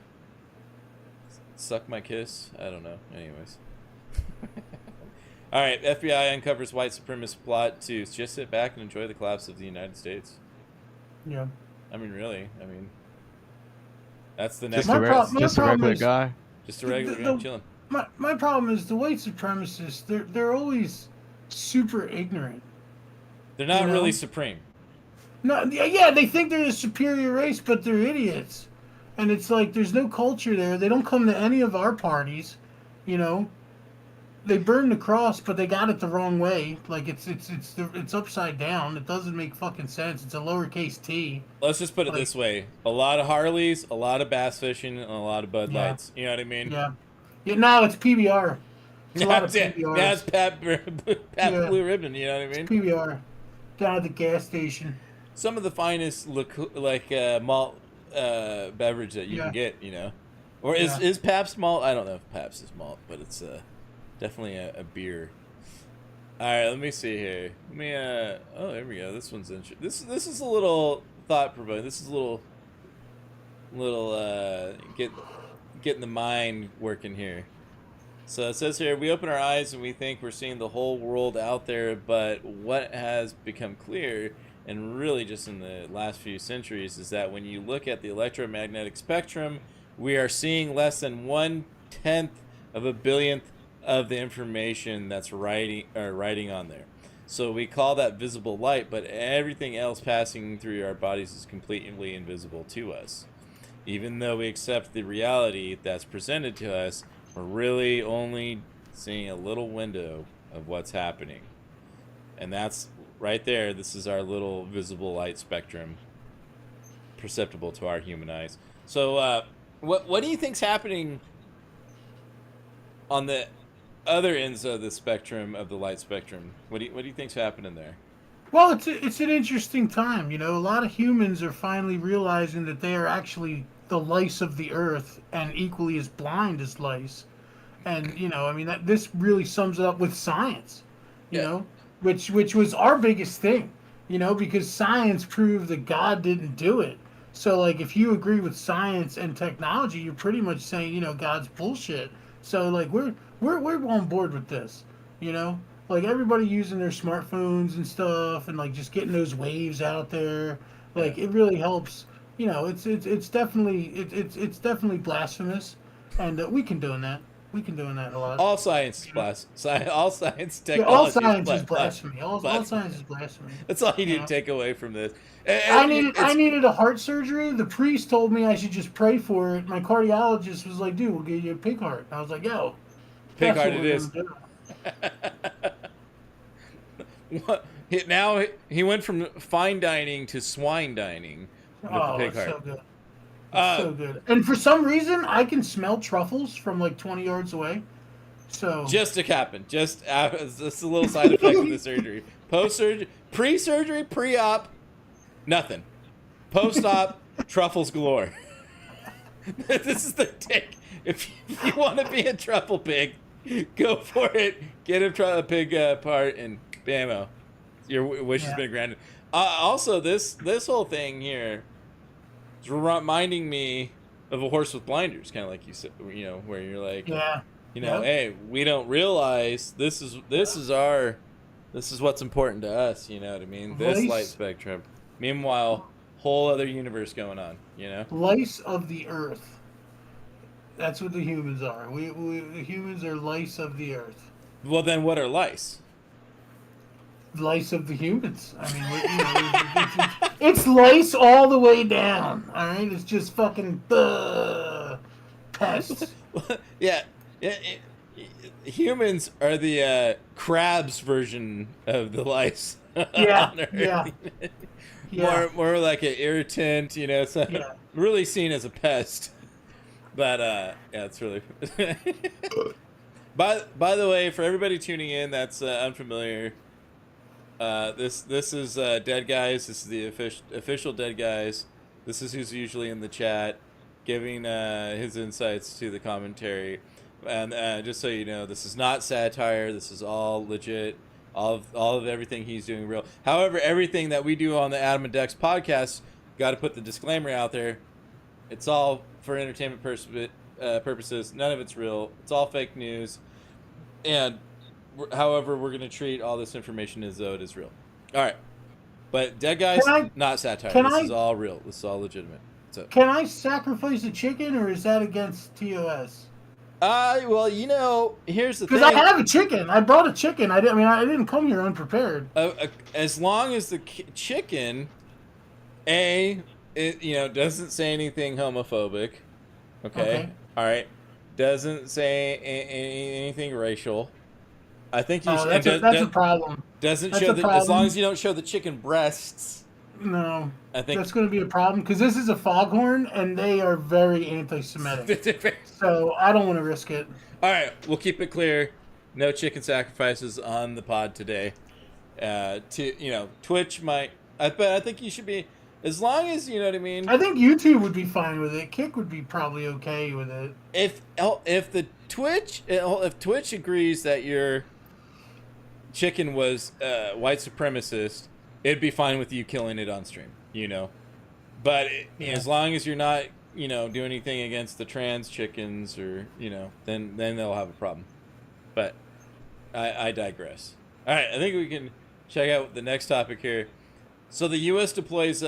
Suck my kiss. I don't know. Anyways. All right. FBI uncovers white supremacist plot to just sit back and enjoy the collapse of the United States. Yeah. I mean, really. I mean, that's the next. Just a regular problem is- guy. Just a regular the- guy chilling. My problem is the white supremacists. They're always super ignorant. They're not you know? really supreme. No, yeah, they think they're a superior race, but they're idiots. And it's like there's no culture there. They don't come to any of our parties, They burn the cross, but they got it the wrong way. Like it's upside down. It doesn't make fucking sense. It's a lowercase t. Let's just put it this way: a lot of Harleys, a lot of bass fishing, and a lot of Bud Yeah. Lights. You know what I mean? Yeah. Yeah. Now it's PBR. It's a lot of Yeah, PBRs. that's Pat Yeah. Blue Ribbon. You know what I mean? PBR. Down at the gas station. Some of the finest malt beverage that you can get. Or is Pabst malt? I don't know if Pabst is malt, but it's definitely a beer. All right, let me see here. Let me oh, there we go. This one's interesting. This is a little thought provoking. This is a little getting the mind working here. So it says here, we open our eyes and we think we're seeing the whole world out there, but what has become clear, and really just in the last few centuries, is that when you look at the electromagnetic spectrum, we are seeing less than 1/10 of a billionth of the information that's writing on there. So we call that visible light, but everything else passing through our bodies is completely invisible to us. Even though we accept the reality that's presented to us, we're really only seeing a little window of what's happening. And that's right there. This is our little visible light spectrum, perceptible to our human eyes. So what do you think's happening on the other ends of the spectrum, of the light spectrum? What do you think's happening there? Well, it's an interesting time. A lot of humans are finally realizing that they are actually the lice of the earth and equally as blind as lice. And I mean, this really sums it up with science. Which was our biggest thing. Because science proved that God didn't do it. So like, if you agree with science and technology, you're pretty much saying God's bullshit. So like, we're on board with this. Like everybody using their smartphones and stuff, and like just getting those waves out there. Like it really helps. It's definitely blasphemous, and we can doing that. We can doing that a lot. All science is blasphemy. All science technology. Yeah, all science is blasphemy. All science is blasphemy. That's all you need to take away from this. I needed a heart surgery. The priest told me I should just pray for it. My cardiologist was like, "Dude, we'll give you a pig heart." I was like, "Yo, pig heart it is." Now he went from fine dining to swine dining with the pig heart. So good. It's so good. And for some reason, I can smell truffles from like 20 yards away. So Just to happen. Just it's a little side effect of the surgery. Post-surgery, pre-surgery, pre-op, nothing. Post-op, truffles galore. This is the take. If you want to be a truffle pig, go for it. Get a pig part and bammo. Your wish has been granted. Also, this whole thing here is reminding me of a horse with blinders, kind of like you said, where you're like, hey, we don't realize this is what's important to us. You know what I mean? This light spectrum. Meanwhile, whole other universe going on. Lice of the earth. That's what the humans are. The humans are lice of the earth. Well, then what are lice? Lice of the humans. I mean, it's lice all the way down. All right, it's just fucking pests. Yeah. Humans are the crabs version of the lice. Yeah. More like an irritant, so really seen as a pest. But it's really. By the way, for everybody tuning in that's unfamiliar, this is Dead Guys. This is the official Dead Guys. This is who's usually in the chat, giving his insights to the commentary. And just so you know, this is not satire. This is all legit. All of everything he's doing real. However, everything that we do on the Atom&Dex podcast, got to put the disclaimer out there. It's all for entertainment purposes. None of it's real. It's all fake news. And however, we're going to treat all this information as though it is real. All right. But Dead Guys, not satire. This is all real. This is all legitimate. So. Can I sacrifice a chicken, or is that against TOS? Well, here's the thing. Because I have a chicken. I brought a chicken. I didn't come here unprepared. As long as the chicken, it doesn't say anything homophobic. Okay. All right. Doesn't say anything racial. I think you should. That's a problem. Doesn't show as long as you don't show the chicken breasts. No, I think that's going to be a problem because this is a foghorn and they are very anti-Semitic. So I don't want to risk it. All right, we'll keep it clear. No chicken sacrifices on the pod today. Twitch might. But I think you should be, as long as you know what I mean. I think YouTube would be fine with it. Kick would be probably okay with it. If Twitch agrees that your chicken was white supremacist, it'd be fine with you killing it on stream, But as long as you're not, do anything against the trans chickens or, then they'll have a problem. But I digress. All right, I think we can check out the next topic here. So the U.S. deploys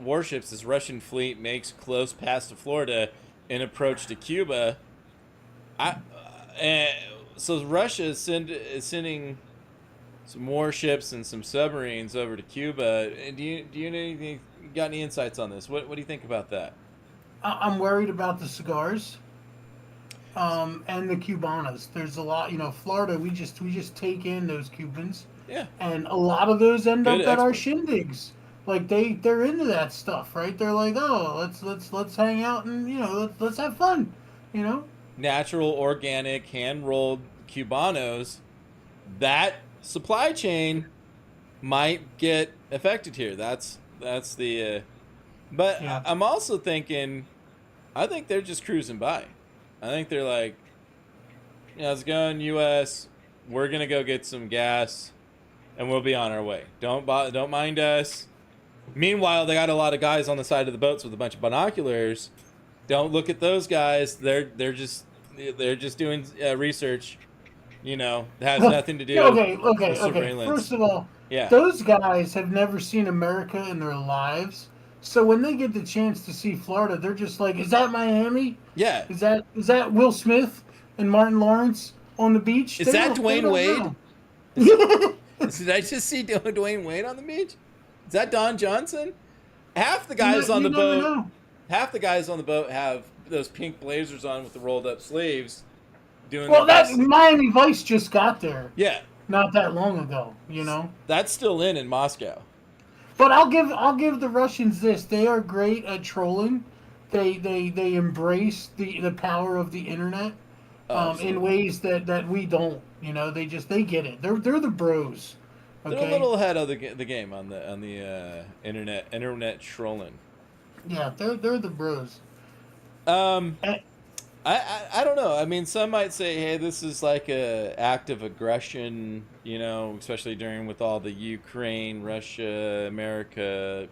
warships as Russian fleet makes close pass to Florida in approach to Cuba. So Russia is sending some warships and some submarines over to Cuba. Do you know anything? Got any insights on this? What do you think about that? I'm worried about the cigars, and the Cubanas. There's a lot, Florida. We just take in those Cubans. Yeah. And a lot of those end up at our shindigs. Like they're into that stuff, right? They're like, oh, let's hang out and let's have fun, Natural, organic, hand-rolled Cubanos. That supply chain might get affected here. That's the but yeah. I'm also thinking I think they're just cruising by. I think they're like, how's it going, US? We're gonna go get some gas and we'll be on our way. Don't mind us. Meanwhile, they got a lot of guys on the side of the boats with a bunch of binoculars. Don't look at those guys. They're just doing research. It has nothing to do with surveillance. First of all, those guys have never seen America in their lives. So when they get the chance to see Florida, they're just like, "Is that Miami? Yeah. Is that Will Smith and Martin Lawrence on the beach? Is that Dwayne Wade? Did I just see Dwayne Wade on the beach? Is that Don Johnson? Half the guys on the boat. Half the guys on the boat have those pink blazers on with the rolled up sleeves. That Miami Vice just got there. Yeah. Not that long ago, That's still in Moscow. But I'll give the Russians this. They are great at trolling. they embrace the power of the internet Oh, in absolutely. ways that we don't. You know, they get it. They're the bros. They're a Okay. little ahead of the game on the internet trolling. Yeah, they're the bros. Um, And, I don't know. I mean, some might say, hey, this is like a act of aggression, especially during with all the Ukraine, Russia, America,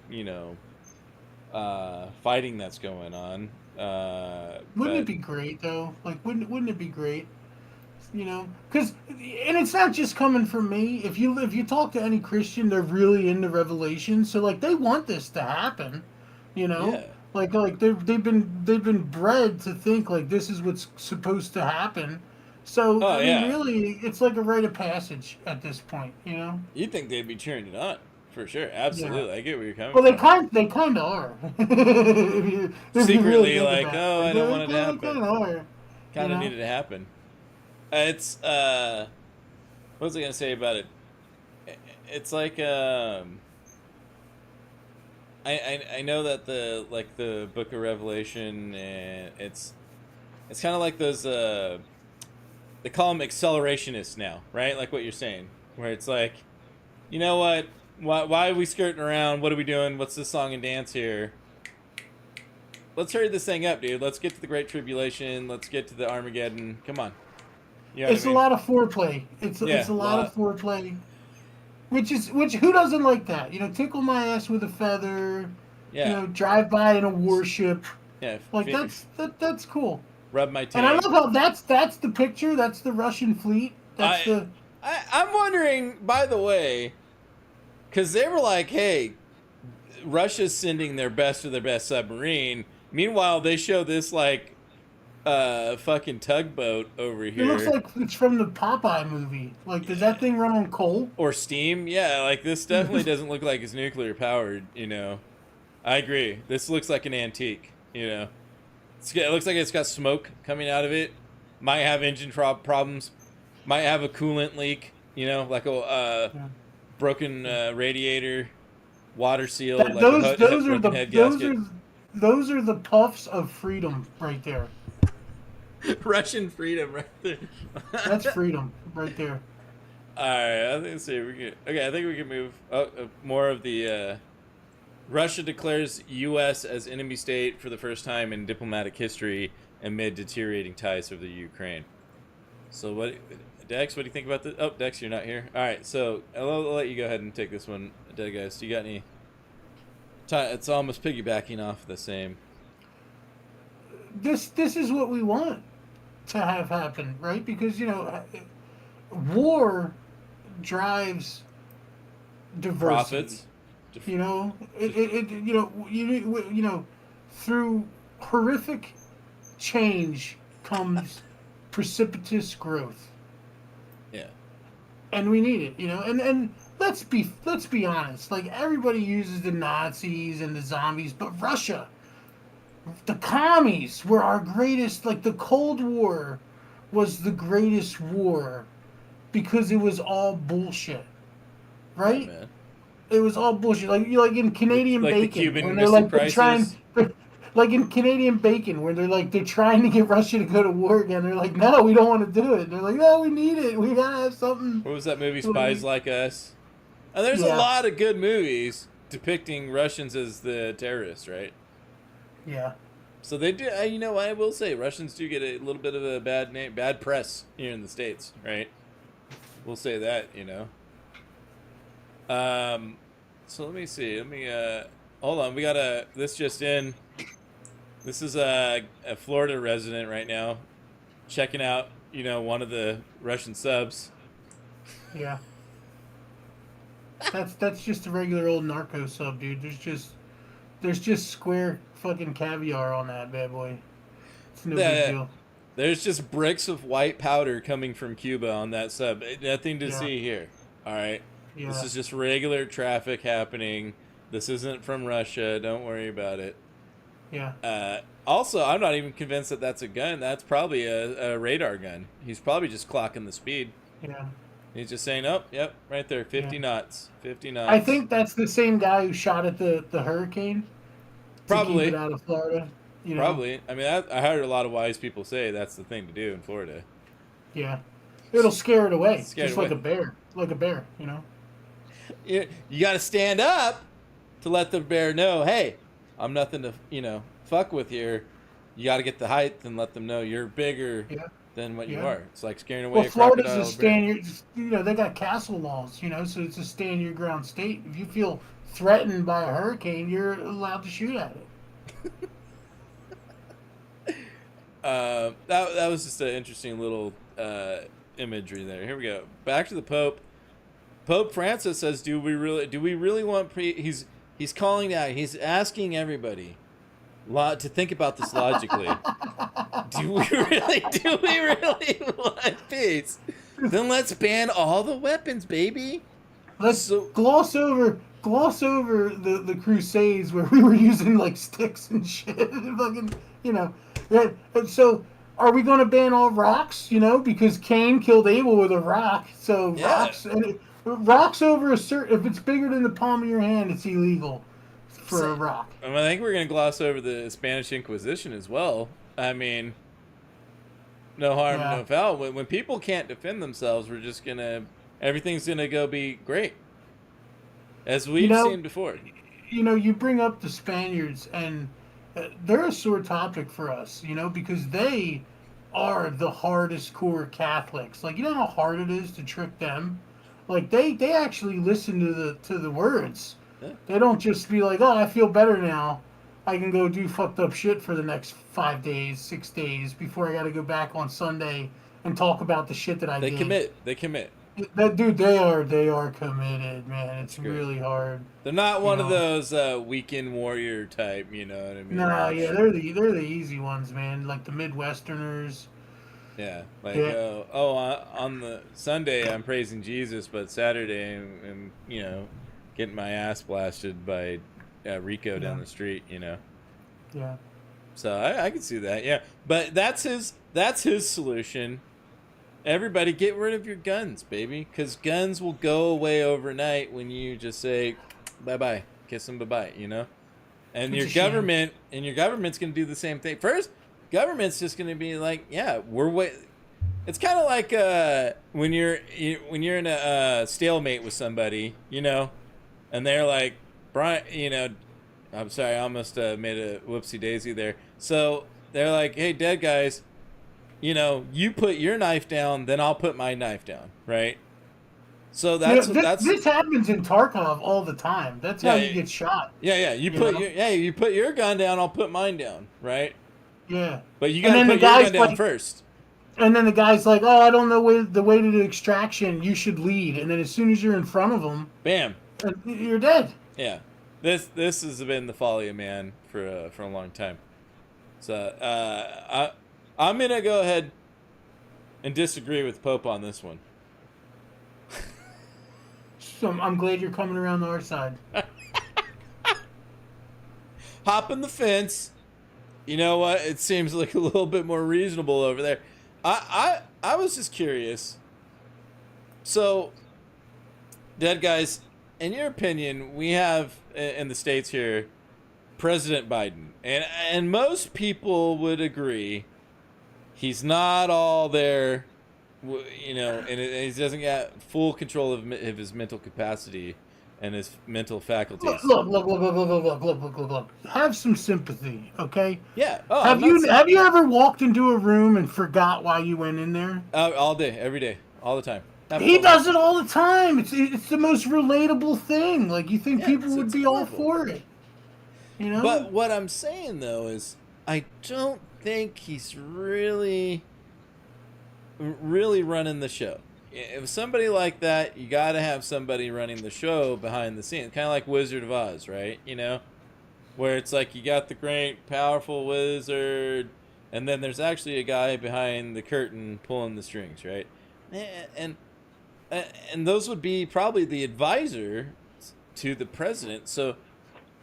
fighting that's going on. wouldn't it But be great though? Like, wouldn't it be great? You know, because and it's not just coming from me. If you talk to any Christian, they're really into Revelation, so like they want this to happen. You know, yeah. like they've been bred to think like this is what's supposed to happen. So Oh I mean, yeah. really, it's like a rite of passage at this point. You know. You'd think they'd be cheering it on for sure. Yeah. Absolutely, I get where you're coming Well, from. they kind of are. if you really Secretly, think like, about it, oh, I don't want it to they happen. kind of are. You Kind of know. needed to happen. It's what was I gonna say about it? It's like I know that the Book of Revelation, and it's kind of like those they call them accelerationists now, right? Like what you're saying, where it's like, you know what? Why are we skirting around? What are we doing? What's this song and dance here? Let's hurry this thing up, dude. Let's get to the Great Tribulation. Let's get to the Armageddon. Come on. You know what It's I a mean? lot of foreplay. It's Yeah, a a lot of lot. foreplay, which who doesn't like that? You know, tickle my ass with a feather. You Yeah, know, drive by in a warship. yeah. Like that's cool. Rub my And I love taint. how that's the picture. That's the Russian fleet. That's I, the I'm wondering, by the way, because they were like, "Hey, Russia's sending their best of their best submarine." Meanwhile, they show this like fucking tugboat over It looks here like it's from the Popeye movie. Like, does that thing run on coal? or steam. Yeah, like this definitely doesn't look like it's nuclear powered. I agree. This looks like an antique. It looks like it's got smoke coming out of it. Might have engine problems. Might have a coolant leak. Like a Yeah. broken radiator, water seal, like a Those are broken head those gasket. are those are the puffs of freedom right there. Russian freedom, right there. That's freedom right there. All right, I think so. Okay, I think we can move. More of the. Russia declares U.S. as enemy state for the first time in diplomatic history amid deteriorating ties with the Ukraine. So what, Dex? What do you think about this? Oh, Dex, you're not here. All right, so I'll let you go ahead and take this one, guys. Do you got any? It's almost piggybacking off the same. This is what we want to have happen, right? Because war drives diversity. Profits. You know, through horrific change comes precipitous growth, Yeah. and we need it. And let's be honest. Like, everybody uses the Nazis and the zombies, but Russia, the commies were our greatest. Like, the Cold War was the greatest war because it was all bullshit, Yeah, right? man. It was all bullshit. Like in Canadian Like the Bacon, Cuban when Missile they're trying, Crisis. like in Canadian Bacon, where they're trying to get Russia to go to war again. They're like, no, we don't want to do it. They're like, no, we need it. We gotta have something. What was that movie, Spies Like Us? And there's a Yeah. lot of good movies depicting Russians as the terrorists, right? Yeah, So they do. You know, I will say Russians do get a little bit of a bad name, bad press here in the States, right? We'll say that. So let me see. Let me hold on. We got this just in. This is a Florida resident right now, checking out one of the Russian subs. yeah. That's just a regular old narco sub, dude. There's just square fucking caviar on that bad boy. It's no big deal. There's just bricks of white powder coming from Cuba on that sub. Nothing to Yeah. see here. All right. Yeah. This is just regular traffic happening. This isn't from Russia. Don't worry about it. Yeah. Also, I'm not even convinced that that's a gun. That's probably a radar gun. He's probably just clocking the speed. Yeah. He's just saying, oh, yep, right there, 50 knots. 50 knots. I think that's the same guy who shot at the hurricane. To Probably. keep it out of Florida. You know? Probably. I mean, I heard a lot of wise people say that's the thing to do in Florida. Yeah. It'll scare it away. Scare it just away. like a bear. Like a bear, you know? You got to stand up to let the bear know, hey, I'm nothing to, fuck with here. You got to get the height and let them know you're bigger Yeah. than what you Yeah. are. It's like scaring away Well, a Florida's crocodile. a stand your, they got castle laws, so it's a stand your ground state. If you feel threatened by a hurricane, you're allowed to shoot at it. That was just an interesting little imagery there. Here we go. Back to the Pope. Pope Francis says, "Do we really want he's calling out. He's asking everybody to think about this logically. do we really want peace? Then let's ban all the weapons, baby. Let's gloss over the Crusades where we were using like sticks and shit. Fucking, and so are we going to ban all rocks? Because Cain killed Abel with a rock. So Yeah. rocks over a certain, if it's bigger than the palm of your hand, it's illegal for a rock. I think we're going to gloss over the Spanish Inquisition as well. I mean, no harm, no foul. When people can't defend themselves, we're just everything's going to go be great. As we've seen before. You bring up the Spaniards, and they're a sore topic for us, because they are the hardest core Catholics. Like, you know how hard it is to trick them? Like, they actually listen to the words. Yeah. They don't just be like, oh, I feel better now. I can go do fucked up shit for the next 5 days, 6 days before I got to go back on Sunday and talk about the shit that I did. They commit. Dude, they are committed, man. It's really hard. They're not one of those weekend warrior type, you know what I mean? No, yeah, they're the easy ones, man. Like the Midwesterners. Yeah, on the Sunday I'm praising Jesus, but Saturday I'm getting my ass blasted by Rico down the street, Yeah. So I can see that, yeah. But that's his solution. Everybody get rid of your guns, baby, because guns will go away overnight when you just say bye-bye, kiss them bye-bye, And your government's going to do the same thing. First, government's just going to be like, yeah, it's kind of like when you're in a stalemate with somebody, and they're like, Brian, I'm sorry, I almost made a whoopsie daisy there. So they're like, hey, dead guys, you put your knife down, then I'll put my knife down, right? So this happens in Tarkov all the time. That's how you get shot. Yeah. You put your gun down, I'll put mine down, right? Yeah. But you gotta put your gun down first. And then the guy's like, "Oh, I don't know the way to do extraction. You should lead." And then as soon as you're in front of them, bam, you're dead. Yeah. This has been the folly of man for a long time. So I'm gonna go ahead and disagree with Pope on this one. So I'm glad you're coming around to our side. Hopping the fence. You know what? It seems like a little bit more reasonable over there. I was just curious. So, dead guys, in your opinion, we have in the States here President Biden, and most people would agree he's not all there, and he doesn't get full control of his mental capacity and his mental faculties. Look. Have some sympathy, okay? Yeah. Have you ever walked into a room and forgot why you went in there? All day, every day, all the time. He does it all the time. It's the most relatable thing. Like, you think people would be all for it. But what I'm saying, though, is I don't think he's really running the show. If somebody like that, you got to have somebody running the show behind the scenes. Kind of like Wizard of Oz, right? Where it's like you got the great, powerful wizard, and then there's actually a guy behind the curtain pulling the strings, right? And those would be probably the advisor to the president. So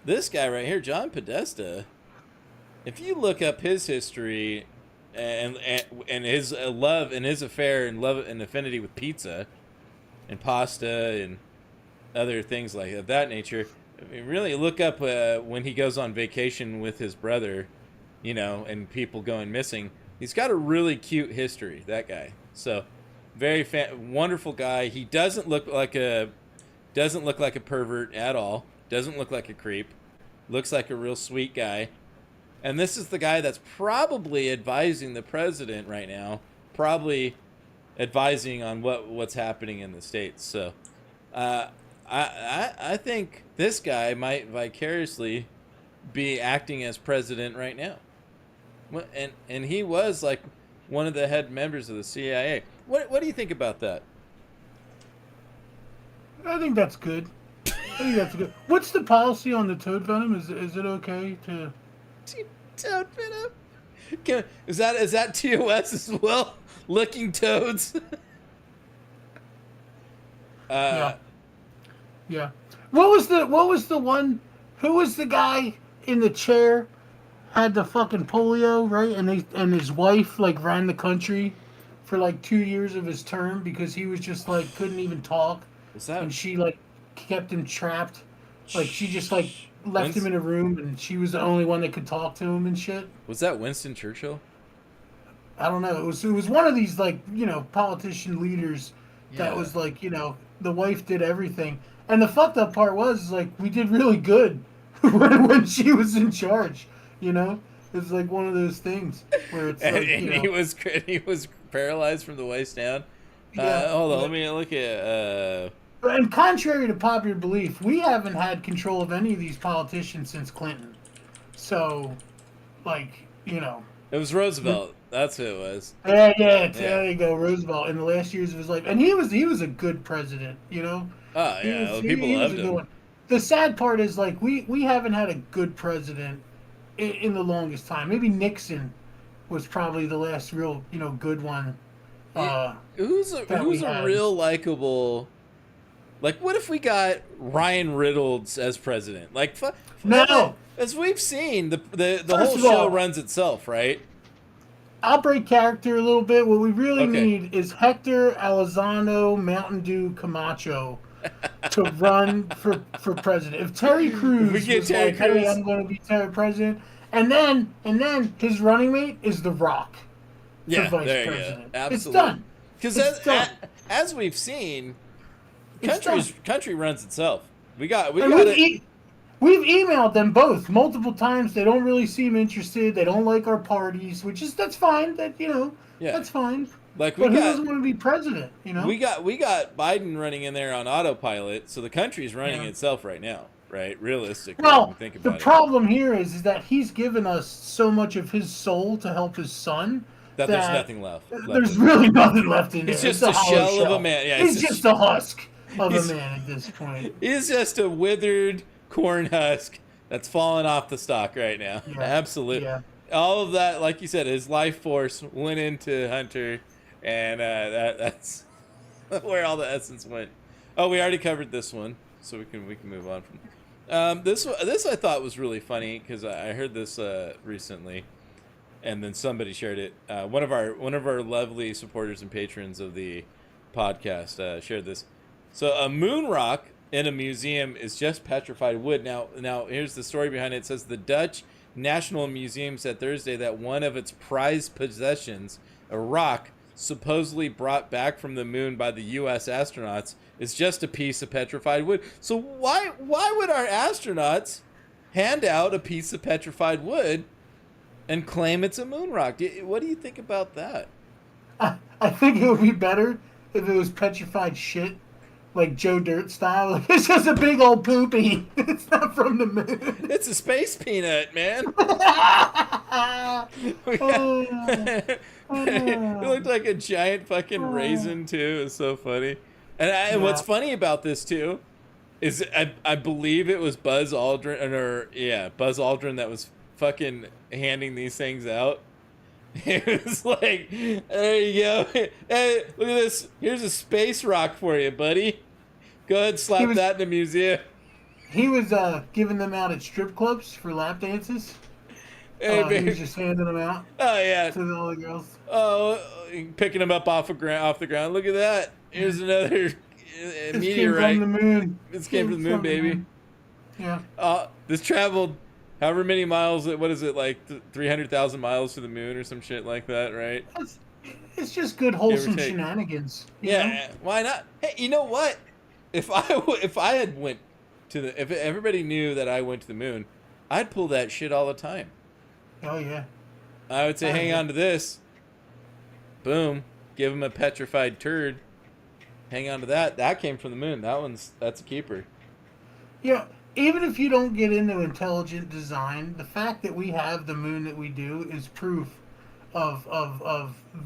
this guy right here, John Podesta, if you look up his history and his love and his affair and love and affinity with pizza and pasta and other things like that nature, I mean, really look up when he goes on vacation with his brother you know, and people going missing. He's got a really cute history, that guy. So, very wonderful guy. He doesn't look like a pervert at all. Doesn't look like a creep. Looks like a real sweet guy. And this is the guy that's probably advising the president right now. Probably advising on what's happening in the States. So, I think this guy might vicariously be acting as president right now. And he was like one of the head members of the CIA. What do you think about that? I think that's good. What's the policy on the toad venom? Is it okay to Toad venom? Is that TOS as well? Licking toads? Yeah. What was the one? Who was the guy in the chair? Had the fucking polio, right? And his wife like ran the country for like 2 years of his term because he was just like couldn't even talk. And she like kept him trapped. Like she just like left him in a room and she was the only one that could talk to him and shit. Was that Winston Churchill? I don't know. It was one of these like, you know, politician leaders that was like, you know, the wife did everything. And the fucked up part was like we did really good when she was in charge. You know, it's like one of those things where it's like, and he was paralyzed from the waist down. Hold on, let me look at. And contrary to popular belief, we haven't had control of any of these politicians since Clinton. So, like, you know, it was Roosevelt. That's who it was. Yeah. There you go, Roosevelt. In the last years of his life, and he was a good president. You know. Oh yeah, people loved him. The sad part is like we haven't had a good president in the longest time. Maybe Nixon was probably the last real, you know, good one. Who's a real likable? Like, what if we got Ryan Reynolds as president? Like, no. As we've seen, the whole show runs itself, right? I'll break character a little bit. What we really need is Hector Elizondo Mountain Dew Camacho to run for president. If Terry Crews was like, hey, I'm going to be president, and then his running mate is The Rock for vice president. Absolutely. It's done. Because as we've seen, country runs itself. We've We've emailed them both multiple times. They don't really seem interested. They don't like our parties, that's fine. That's fine. Like who doesn't want to be president? You know, we got Biden running in there on autopilot, so the country's running itself right now, right? Realistically, well, think about the problem here is that he's given us so much of his soul to help his son that there's nothing left. There's really nothing left in there. He's just a shell of a man. Yeah, he's just a husk of a man at this point. He's just a withered corn husk that's falling off the stalk right now. Yeah. Absolutely. Yeah. All of that, like you said, his life force went into Hunter, and that's where all the essence went. Oh, we already covered this one, so we can move on from this I thought was really funny because I heard this recently, and then somebody shared it. One of our lovely supporters and patrons of the podcast shared this. So a moon rock in a museum is just petrified wood. Now here's the story behind it. It says the Dutch National Museum said Thursday that one of its prized possessions, a rock supposedly brought back from the moon by the U.S. astronauts, is just a piece of petrified wood. So why would our astronauts hand out a piece of petrified wood and claim it's a moon rock? What do you think about that? I think it would be better if it was petrified shit. Like Joe Dirt style. Like, it's just a big old poopy. It's not from the moon. It's a space peanut, man. It looked like a giant fucking raisin, too. It's so funny. And what's funny about this, too, is I believe it was Buzz Aldrin that was fucking handing these things out. It was like, there you go. Hey, look at this. Here's a space rock for you, buddy. Go ahead, slap that in the museum. He was giving them out at strip clubs for lap dances. Hey, he was just handing them out. Oh yeah, to all the girls. Oh, picking them up off the ground. Look at that. Here's another meteorite. Came from the moon. This came from the moon, baby. Yeah. This traveled however many miles, what is it, like 300,000 miles to the moon or some shit like that, right? It's just good, wholesome shenanigans. You know? Why not? Hey, you know what? If I had went to if everybody knew that I went to the moon, I'd pull that shit all the time. Oh, yeah. I would say, hang on to this. Boom. Give him a petrified turd. Hang on to that. That came from the moon. That's a keeper. Yeah, even if you don't get into intelligent design, the fact that we have the moon that we do is proof of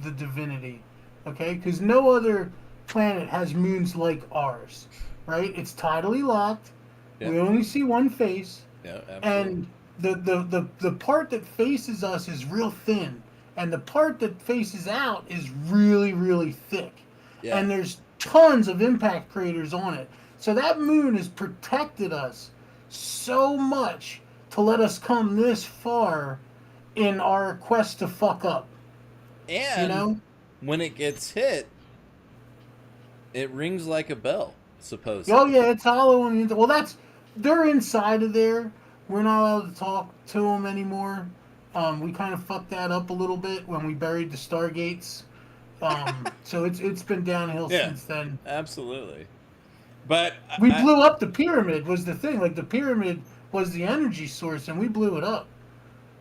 the divinity. Okay? Because no other planet has moons like ours. Right? It's tidally locked. Yep. We only see one face. Yeah, absolutely. And the part that faces us is real thin. And the part that faces out is really, really thick. Yeah. And there's tons of impact craters on it. So that moon has protected us so much to let us come this far in our quest to fuck up. And you know, when it gets hit, it rings like a bell, supposedly. Oh yeah, it's hollow. Well, they're inside of there. We're not allowed to talk to them anymore. We kind of fucked that up a little bit when we buried the Stargates. So it's been downhill since then. Absolutely. But we blew up the pyramid was the thing. Like the pyramid was the energy source, and we blew it up.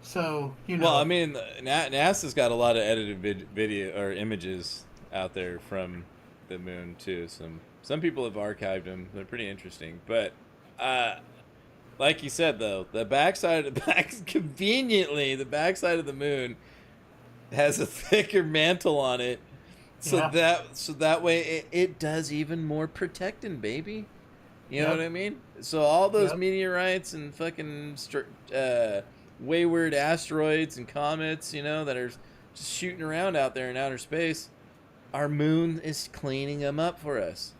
So you know. Well, I mean, NASA's got a lot of edited video or images out there from the moon too. Some people have archived them. They're pretty interesting. But like you said, though, the backside of conveniently, the backside of the moon has a thicker mantle on it. So that way it does even more protecting, baby. You know what I mean? So all those meteorites and fucking wayward asteroids and comets, you know, that are just shooting around out there in outer space, our moon is cleaning them up for us.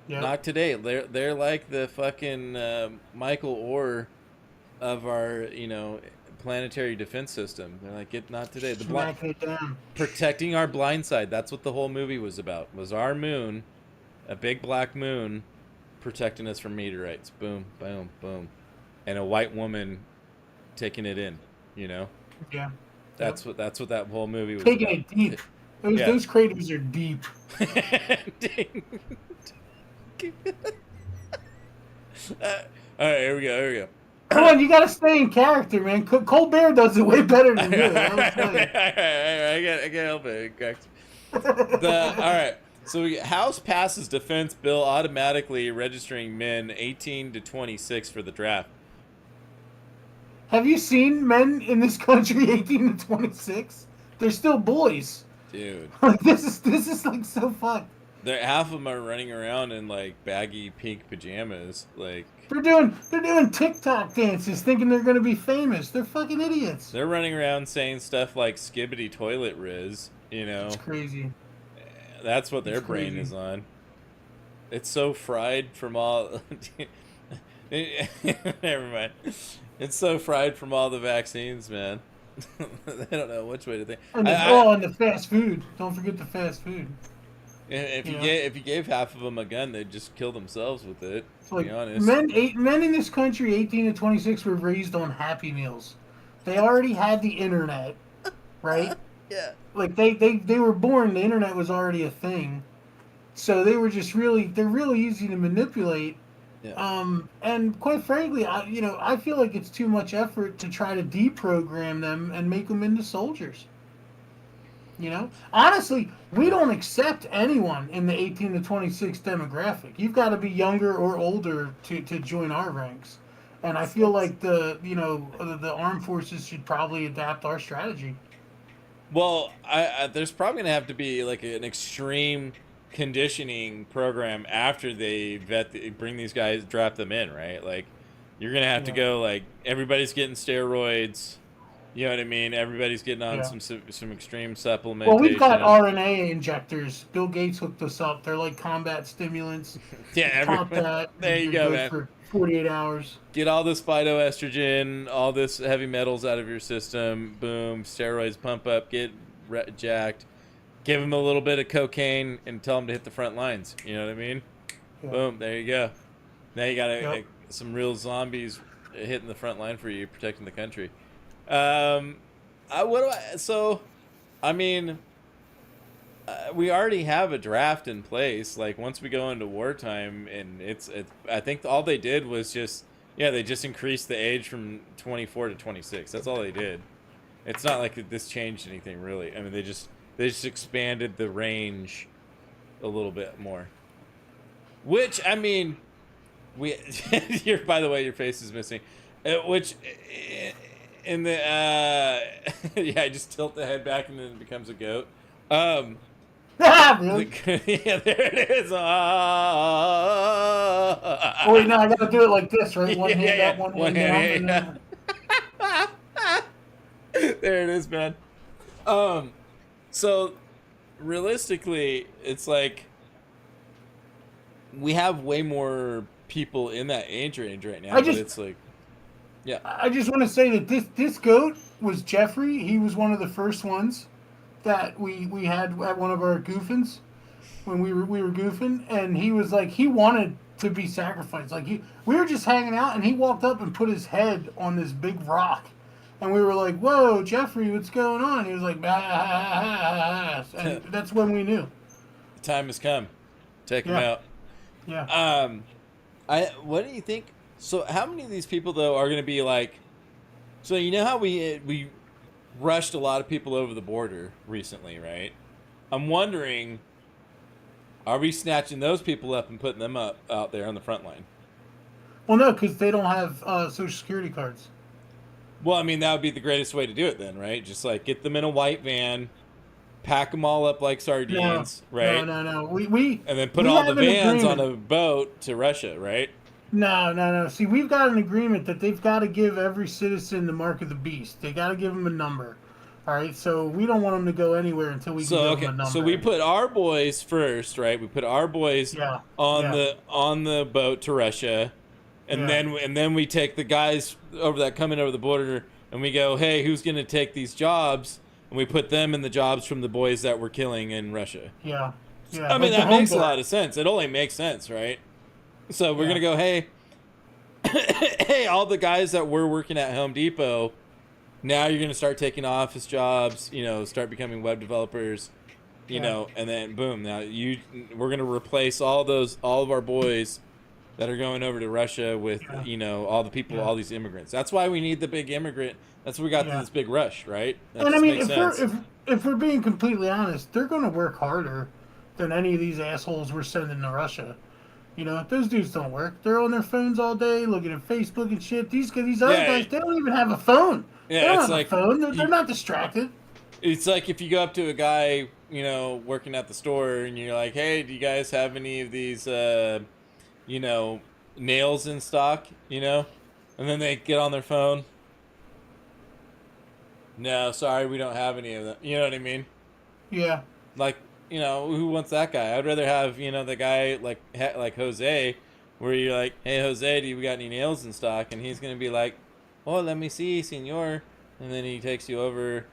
Yep. Not today. They're like the fucking Michael Orr of our, you know, planetary defense system. They're like, not today. Protecting our blind side. That's what the whole movie was about. Was our moon, a big black moon, protecting us from meteorites. Boom, boom, boom, and a white woman taking it in. You know. Yeah. That's what that whole movie was taking about. It deep. Those craters are deep. All right, here we go. Come on, you gotta stay in character, man. Colbert does it way better than you. I can't help it. All right. So House passes defense bill automatically registering men 18 to 26 for the draft. Have you seen men in this country 18 to 26? They're still boys. Dude. Like this is like so fucked. Half of them are running around in like baggy pink pajamas, like they're doing TikTok dances, thinking they're gonna be famous. They're fucking idiots. They're running around saying stuff like "skibbity toilet riz," you know. It's crazy. That's what their brain is on. It's so fried from all. Never mind. It's so fried from all the vaccines, man. They don't know which way to think. And the fast food. Don't forget the fast food. If you gave half of them a gun, they'd just kill themselves with it. To be honest, men in this country, 18 to 26, were raised on Happy Meals. They already had the internet, right? Yeah. Like they were born. The internet was already a thing, so they were just they're really easy to manipulate. Yeah. And quite frankly, I feel like it's too much effort to try to deprogram them and make them into soldiers. You know, honestly, we don't accept anyone in the 18 to 26 demographic. You've got to be younger or older to join our ranks. And I feel like the armed forces should probably adapt our strategy. Well, there's probably going to have to be like an extreme conditioning program after they bring these guys, draft them in, right? Like, you're going to have to go, like, everybody's getting steroids. You know what I mean? Everybody's getting on some extreme supplementation. Well, we've got RNA injectors. Bill Gates hooked us up. They're like combat stimulants. Yeah, there you go, man. For 48 hours. Get all this phytoestrogen, all this heavy metals out of your system. Boom, steroids pump up, get jacked. Give them a little bit of cocaine and tell them to hit the front lines. You know what I mean? Yeah. Boom, there you go. Now you got some real zombies hitting the front line for you, protecting the country. I mean, we already have a draft in place. Like once we go into wartime, and I think all they did was they just increased the age from 24 to 26. That's all they did. It's not like this changed anything really. I mean, they just expanded the range a little bit more. Which, I mean, by the way, your face is missing. Which, in the, yeah, just tilt the head back and then it becomes a goat. Really? Yeah, there it is. Oh, wait, no, I gotta do it like this, right? One hand up, one hand down. There it is, man. So, realistically, it's like we have way more people in that age range right now. But it's like, yeah. I just want to say that this goat was Jeffrey. He was one of the first ones that we had at one of our goofings when we were goofing, and he was like, he wanted to be sacrificed. Like we were just hanging out, and he walked up and put his head on this big rock, and we were like, "Whoa, Jeffrey, what's going on?" He was like, "Bah," and that's when we knew the time has come. Take him out. Yeah. What do you think? So, how many of these people though are going to be like? So you know how we rushed a lot of people over the border recently, right? I'm wondering, are we snatching those people up and putting them out there on the front line? Well, no, because they don't have Social Security cards. Well, I mean, that would be the greatest way to do it then, right? Just like get them in a white van, pack them all up like sardines, right? No. And then put all the vans on a boat to Russia, right? No. See, we've got an agreement that they've got to give every citizen the mark of the beast. They got to give them a number. All right, so we don't want them to go anywhere until we give them a number. So we put our boys first, right? We put our boys on the boat to Russia, and then we take the guys coming over the border, and we go, hey, who's going to take these jobs? And we put them in the jobs from the boys that we're killing in Russia. Yeah. I mean, that makes a lot of sense. It only makes sense, right? So we're going to go, hey, hey, all the guys that were working at Home Depot, now you're going to start taking office jobs, start becoming web developers, know, and then boom, now we're going to replace all of our boys that are going over to Russia with, all the people, all these immigrants. That's why we need the big immigrant. That's why we got this big rush, right? That and I mean, if we're being completely honest, they're going to work harder than any of these assholes we're sending to Russia. Those dudes don't work. They're on their phones all day, looking at Facebook and shit. These other guys, they don't even have a phone. Yeah, they don't have a phone. They're not distracted. It's like if you go up to a guy, working at the store, and you're like, "Hey, do you guys have any of these, nails in stock?" And then they get on their phone. No, sorry, we don't have any of them. You know what I mean? Yeah. Like. Who wants that guy? I'd rather have, the guy like Jose, where you're like, hey, Jose, do you got any nails in stock? And he's going to be like, oh, let me see, senor. And then he takes you over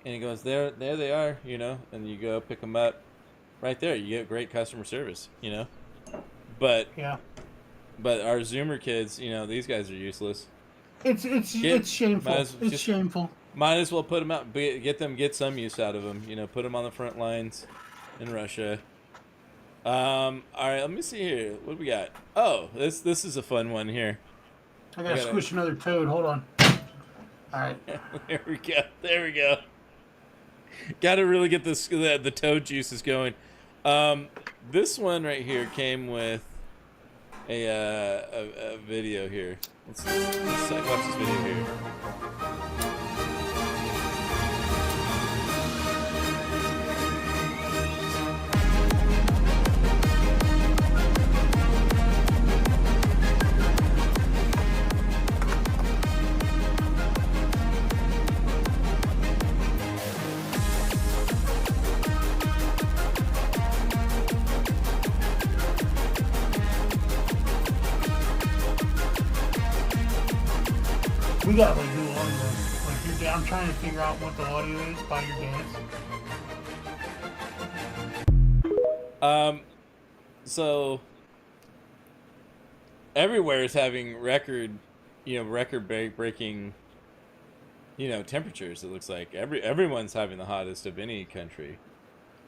and he goes, there they are, and you go pick them up right there. You get great customer service, But our Zoomer kids, these guys are useless. It's shameful. It's shameful. Might as well put them out, get some use out of them, put them on the front lines. In Russia. All right, let me see here. What do we got? Oh, this is a fun one here. I gotta squish another toad. Hold on. All right. There we go. Got to really get the toad juices going. This one right here came with a video here. Let's watch this video here. We got do audio. I'm trying to figure out what the audio is by your dance. So everywhere is having record, record breaking, temperatures. It looks like everyone's having the hottest of any country.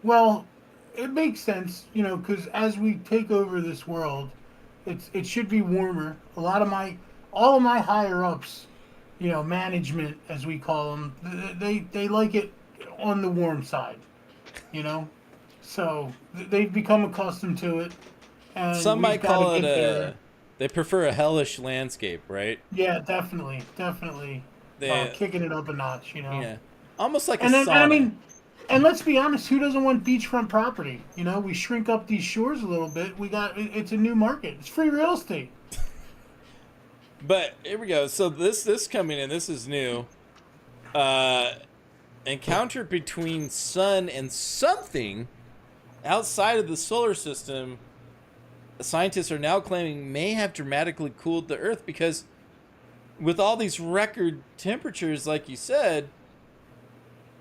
Well, it makes sense, because as we take over this world, it should be warmer. All of my higher ups, management as we call them, they like it on the warm side, so they've become accustomed to it. And some we've might gotta call it get there. they prefer a hellish landscape, right? Yeah, definitely. Kicking it up a notch, Yeah, almost like And a then, sauna. and I mean, and let's be honest, who doesn't want beachfront property? We shrink up these shores a little bit. It's a new market. It's free real estate. But here we go. So this coming in, this is new. Encounter between sun and something outside of the solar system, scientists are now claiming may have dramatically cooled the Earth, because with all these record temperatures, like you said,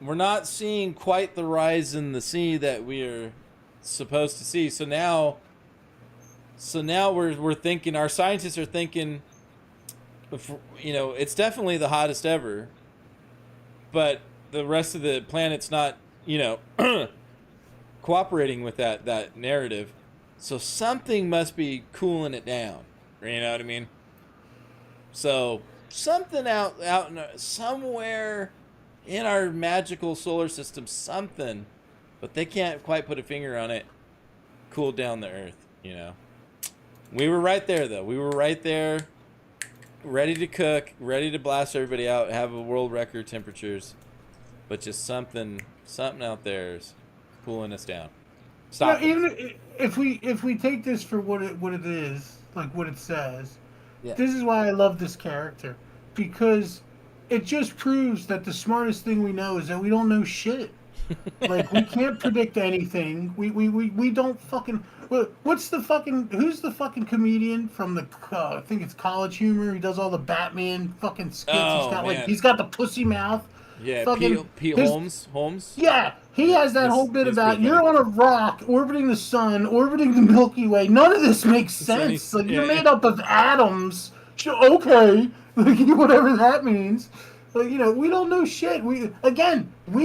we're not seeing quite the rise in the sea that we're supposed to see. So now we're thinking, our scientists are thinking, it's definitely the hottest ever, but the rest of the planet's not, cooperating with that narrative. So something must be cooling it down. You know what I mean? So something out somewhere in our magical solar system, something, but they can't quite put a finger on it, cooled down the Earth. We were right there, though. We were right there, ready to cook, ready to blast everybody out, have a world record temperatures, but just something out there is cooling us down. Stop. Even if we take this for what it is, like what it says, Yeah. this is why I love this character, because it just proves that the smartest thing we know is that we don't know shit. Like, we can't predict anything. We don't fucking. Who's the fucking comedian from the I think it's College Humor? He does all the Batman fucking skits. Oh, He's got the pussy mouth. Yeah, fucking, Pete Holmes. Yeah, he has that whole bit he's about pretty you're funny. on a rock orbiting the sun, orbiting the Milky Way. None of this makes sense. Like, you're made up of atoms. Okay, whatever that means. We don't know shit. We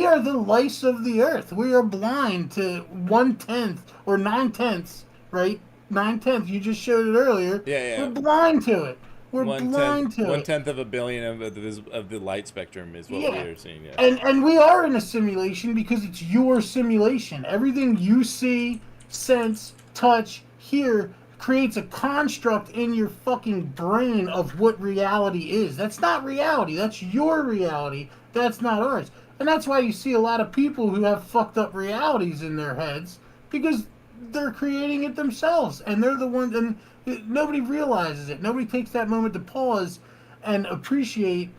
are the lice of the earth. We are blind to 1/10 or 9/10, right? 9/10. You just showed it earlier. Yeah. We're blind to it. We're blind to it. 1/10 of a billion of the light spectrum is what we are seeing. Yeah. And we are in a simulation because it's your simulation. Everything you see, sense, touch, hear creates a construct in your fucking brain of what reality is. That's not reality. That's your reality. That's not ours. And that's why you see a lot of people who have fucked up realities in their heads, because they're creating it themselves, and they're the ones, and nobody realizes it. Nobody takes that moment to pause and appreciate.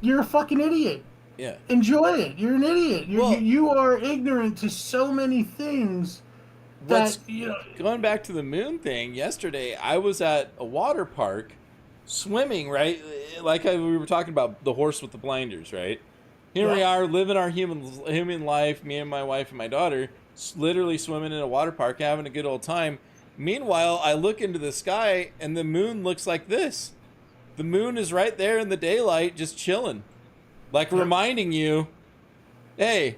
You're a fucking idiot. Yeah. Enjoy it. You're an idiot. You are ignorant to so many things. Going back to the moon thing, yesterday I was at a water park swimming, right? Like we were talking about the horse with the blinders, right? Here we are living our human life, me and my wife and my daughter, literally swimming in a water park, having a good old time. Meanwhile, I look into the sky and the moon looks like this. The moon is right there in the daylight, just chilling, like reminding you, hey,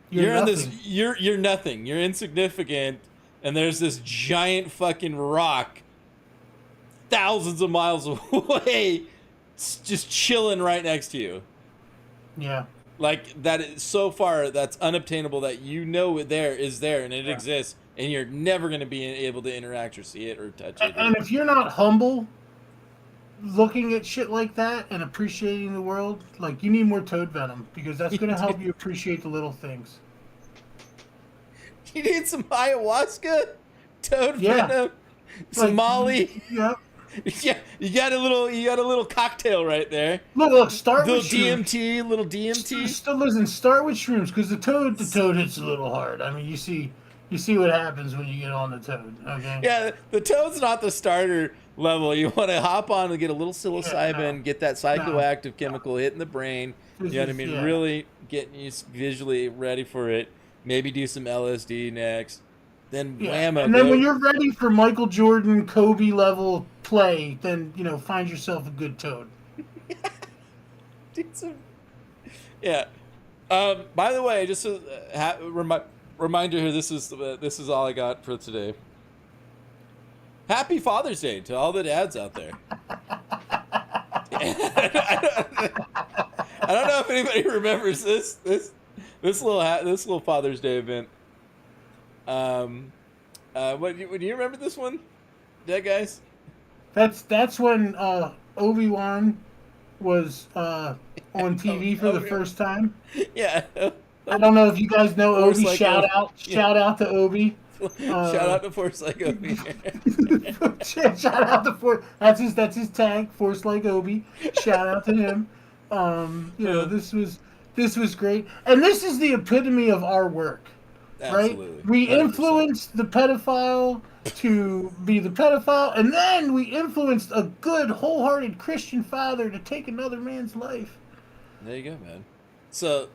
you're nothing. You're insignificant, and there's this giant fucking rock thousands of miles away just chilling right next to you. Yeah. Like, that is so far, that's unobtainable, that is there and it exists, and you're never going to be able to interact or see it or touch it. And if you're not humble looking at shit like that and appreciating the world, like, you need more toad venom, because that's going to help you appreciate the little things. You need some ayahuasca, toad venom, some Molly. Yep. Yeah, you got a little cocktail right there. Look, start with DMT, little DMT. Listen, start with shrooms, because the toad hits a little hard. I mean, you see what happens when you get on the toad. Okay. Yeah, the toad's not the starter level. You want to hop on and get a little psilocybin, get that psychoactive chemical hitting the brain. You know what I mean? Really getting you visually ready for it. Maybe do some LSD next. then Yeah. whammo. And then when bro. you're ready for Michael Jordan, Kobe level play, then find yourself a good toad. Yeah. By the way, just a reminder here. This is all I got for today. Happy Father's Day to all the dads out there. I don't know if anybody remembers this little Father's Day event. What do you remember this one, yeah, guys? That's when Obi-Wan was on TV for the first time. Yeah. I don't know if you guys know Force Obi. like Shout Obi. out to Obi. Shout out to Force like Obi. Shout out to Force. That's his tag. Force like Obi. Shout out to him. This was great, and this is the epitome of our work. Absolutely. Right? We 100%. influenced the pedophile to be the pedophile, and then we influenced a good, wholehearted Christian father to take another man's life. There you go, man. So,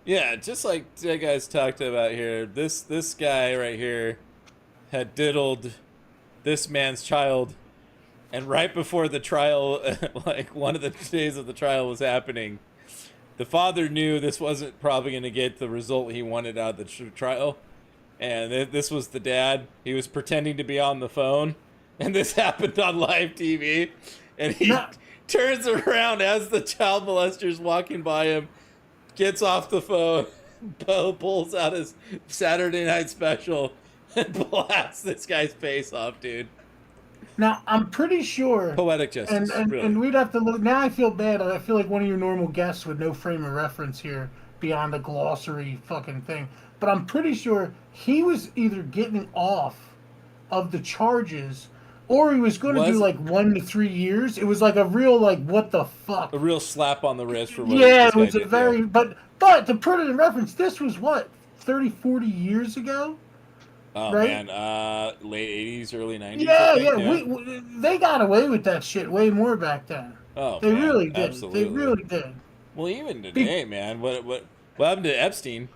yeah, just like you guys talked about here, this guy right here had diddled this man's child, and right before the trial, like one of the days of the trial was happening, the father knew this wasn't probably going to get the result he wanted out of the trial, and this was the dad. He was pretending to be on the phone, and this happened on live TV, and he turns around as the child molester's walking by him, gets off the phone, pulls out his Saturday Night Special, and blasts this guy's face off, dude. Now, I'm pretty sure... Poetic justice, really. And we'd have to look... Now I feel bad. I feel like one of your normal guests with no frame of reference here beyond a glossary fucking thing. But I'm pretty sure he was either getting off of the charges or he was going to do like 1 to 3 years. It was like a real, like, what the fuck? A real slap on the wrist for what it this was guy a did, very... yeah. But to put it in reference, this was what? 30, 40 years ago? Oh, right? Man, late 80s, early 90s. Yeah. They got away with that shit way more back then. Oh, they man, really did. absolutely. They really did. Well, even today, man, what happened to Epstein?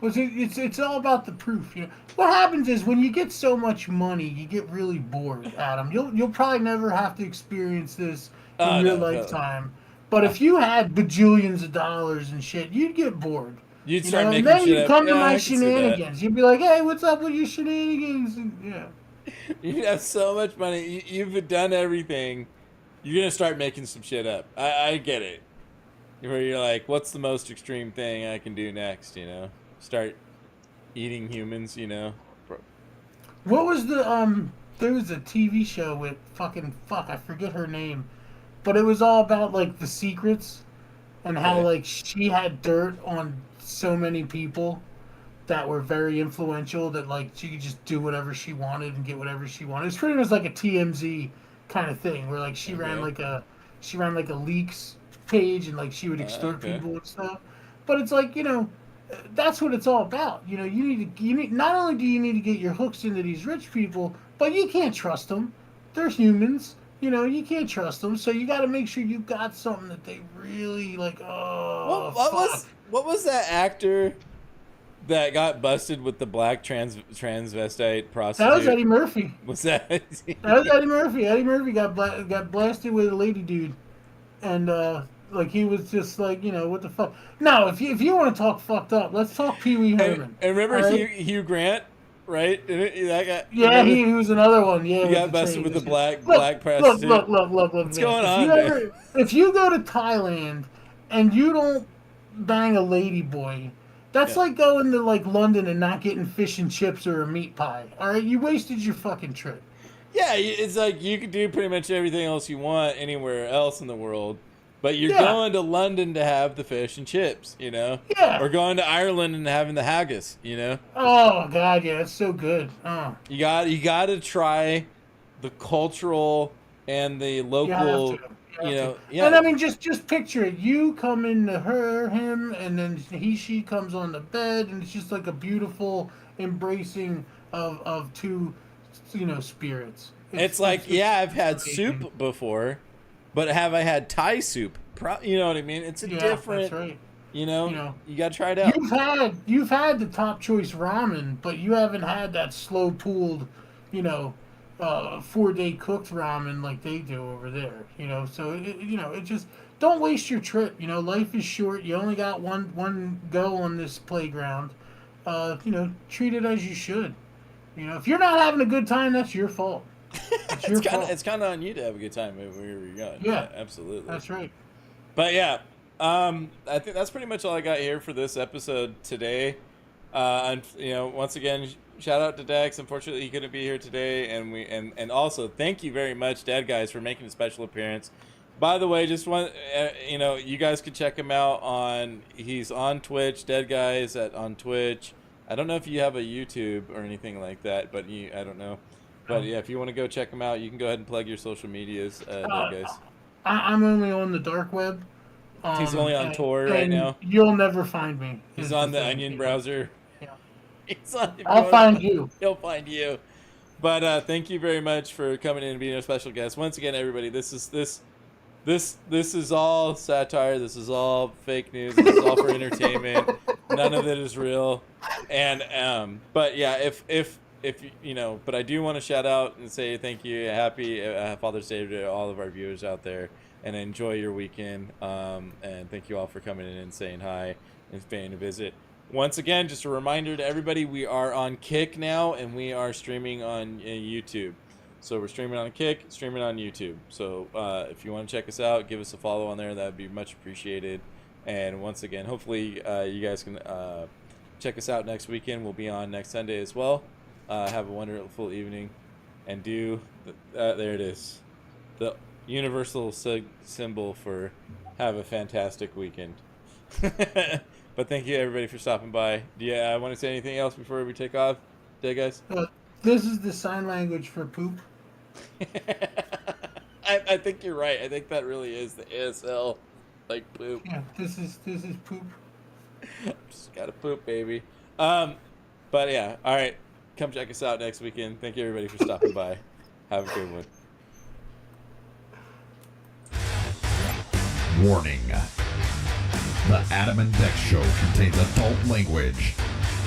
It's all about the proof. What happens is when you get so much money, you get really bored, Adam. You'll probably never have to experience this in your lifetime. But if you had bajillions of dollars and shit, you'd get bored. You'd start making and then shit you'd up. come to Yeah, my I can see that. shenanigans. You'd be like, "Hey, what's up with your shenanigans?" And, yeah. You have so much money. You've done everything. You're gonna start making some shit up. I get it. Where you're like, what's the most extreme thing I can do next? Start eating humans. What was the There was a TV show with I forget her name, but it was all about like the secrets and how like she had dirt on so many people that were very influential that like she could just do whatever she wanted and get whatever she wanted. It's pretty much like a TMZ kind of thing where like she ran like a leaks page and like she would extort people and stuff. But it's like, that's what it's all about. You need not only do you need to get your hooks into these rich people, but you can't trust them. They're humans. You can't trust them, so you got to make sure you got something that they really like. Oh, what was that actor that got busted with the black transvestite prostitute? That was Eddie Murphy. Was that? That was Eddie Murphy. Eddie Murphy got blasted with a lady dude, and like he was just like, what the fuck. No, if you want to talk fucked up, let's talk Pee Wee Herman. And remember Hugh Grant? Right? That guy. Yeah, he was another one. Yeah, he got busted with the black prostitute. Look. What's going on? If you go to Thailand and you don't bang a lady boy, that's like going to like London and not getting fish and chips or a meat pie. All right, you wasted your fucking trip. Yeah, it's like you could do pretty much everything else you want anywhere else in the world. But you're going to London to have the fish and chips, Yeah. Or going to Ireland and having the haggis, Oh God, yeah, that's so good. Oh. You got to try the cultural and the local, Yeah. And I mean, just picture it. You come into him, and then she comes on the bed, and it's just like a beautiful embracing of two, spirits. It's like, I've had soup before. But have I had Thai soup? You know what I mean? It's a different. That's right. You know, You know, you gotta try it out. you've had the top choice ramen, but you haven't had that slow pulled, you know, 4-day cooked ramen like they do over there. You know, so it just don't waste your trip. You know, life is short. You only got one go on this playground. You know, treat it as you should. You know, if you're not having a good time, that's your fault. It's your fault. It's kind of on you to have a good time wherever you're going. Yeah, absolutely. That's right. But yeah, I think that's pretty much all I got here for this episode today. And once again, shout out to Dex. Unfortunately, he couldn't be here today, and also thank you very much, Dead Guys, for making a special appearance. By the way, just want you guys could check him out he's on Twitch, Dead Guys on Twitch. I don't know if you have a YouTube or anything like that, but I don't know. But yeah, if you want to go check him out, you can go ahead and plug your social medias, Dead Guys. I'm only on the dark web. He's only on tour right now. You'll never find me. He's on the Onion browser. Yeah. I'll find you. He'll find you. But thank you very much for coming in and being a special guest. Once again, everybody, this is all satire. This is all fake news. This is all for entertainment. None of it is real. And but yeah, if but I do want to shout out and say thank you. Happy Father's Day to all of our viewers out there, and enjoy your weekend. And thank you all for coming in and saying hi and paying a visit. Once again, just a reminder to everybody, we are on Kick now, and we are streaming on YouTube. So we're streaming on Kick, streaming on YouTube. So if you want to check us out, give us a follow on there. That would be much appreciated. And once again, hopefully you guys can check us out next weekend. We'll be on next Sunday as well. Have a wonderful evening. And there it is. The universal symbol for have a fantastic weekend. But thank you, everybody, for stopping by. Do you want to say anything else before we take off, Day Guys? This is the sign language for poop. I think you're right. I think that really is the ASL, like poop. Yeah, this is poop. Just gotta poop, baby. But yeah, all right. Come check us out next weekend. Thank you, everybody, for stopping by. Have a good one. Warning. The Atom&Dex show contains adult language,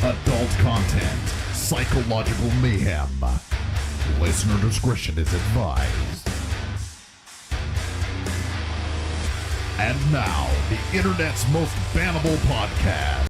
adult content, psychological mayhem. Listener discretion is advised. And now, the internet's most bannable podcast.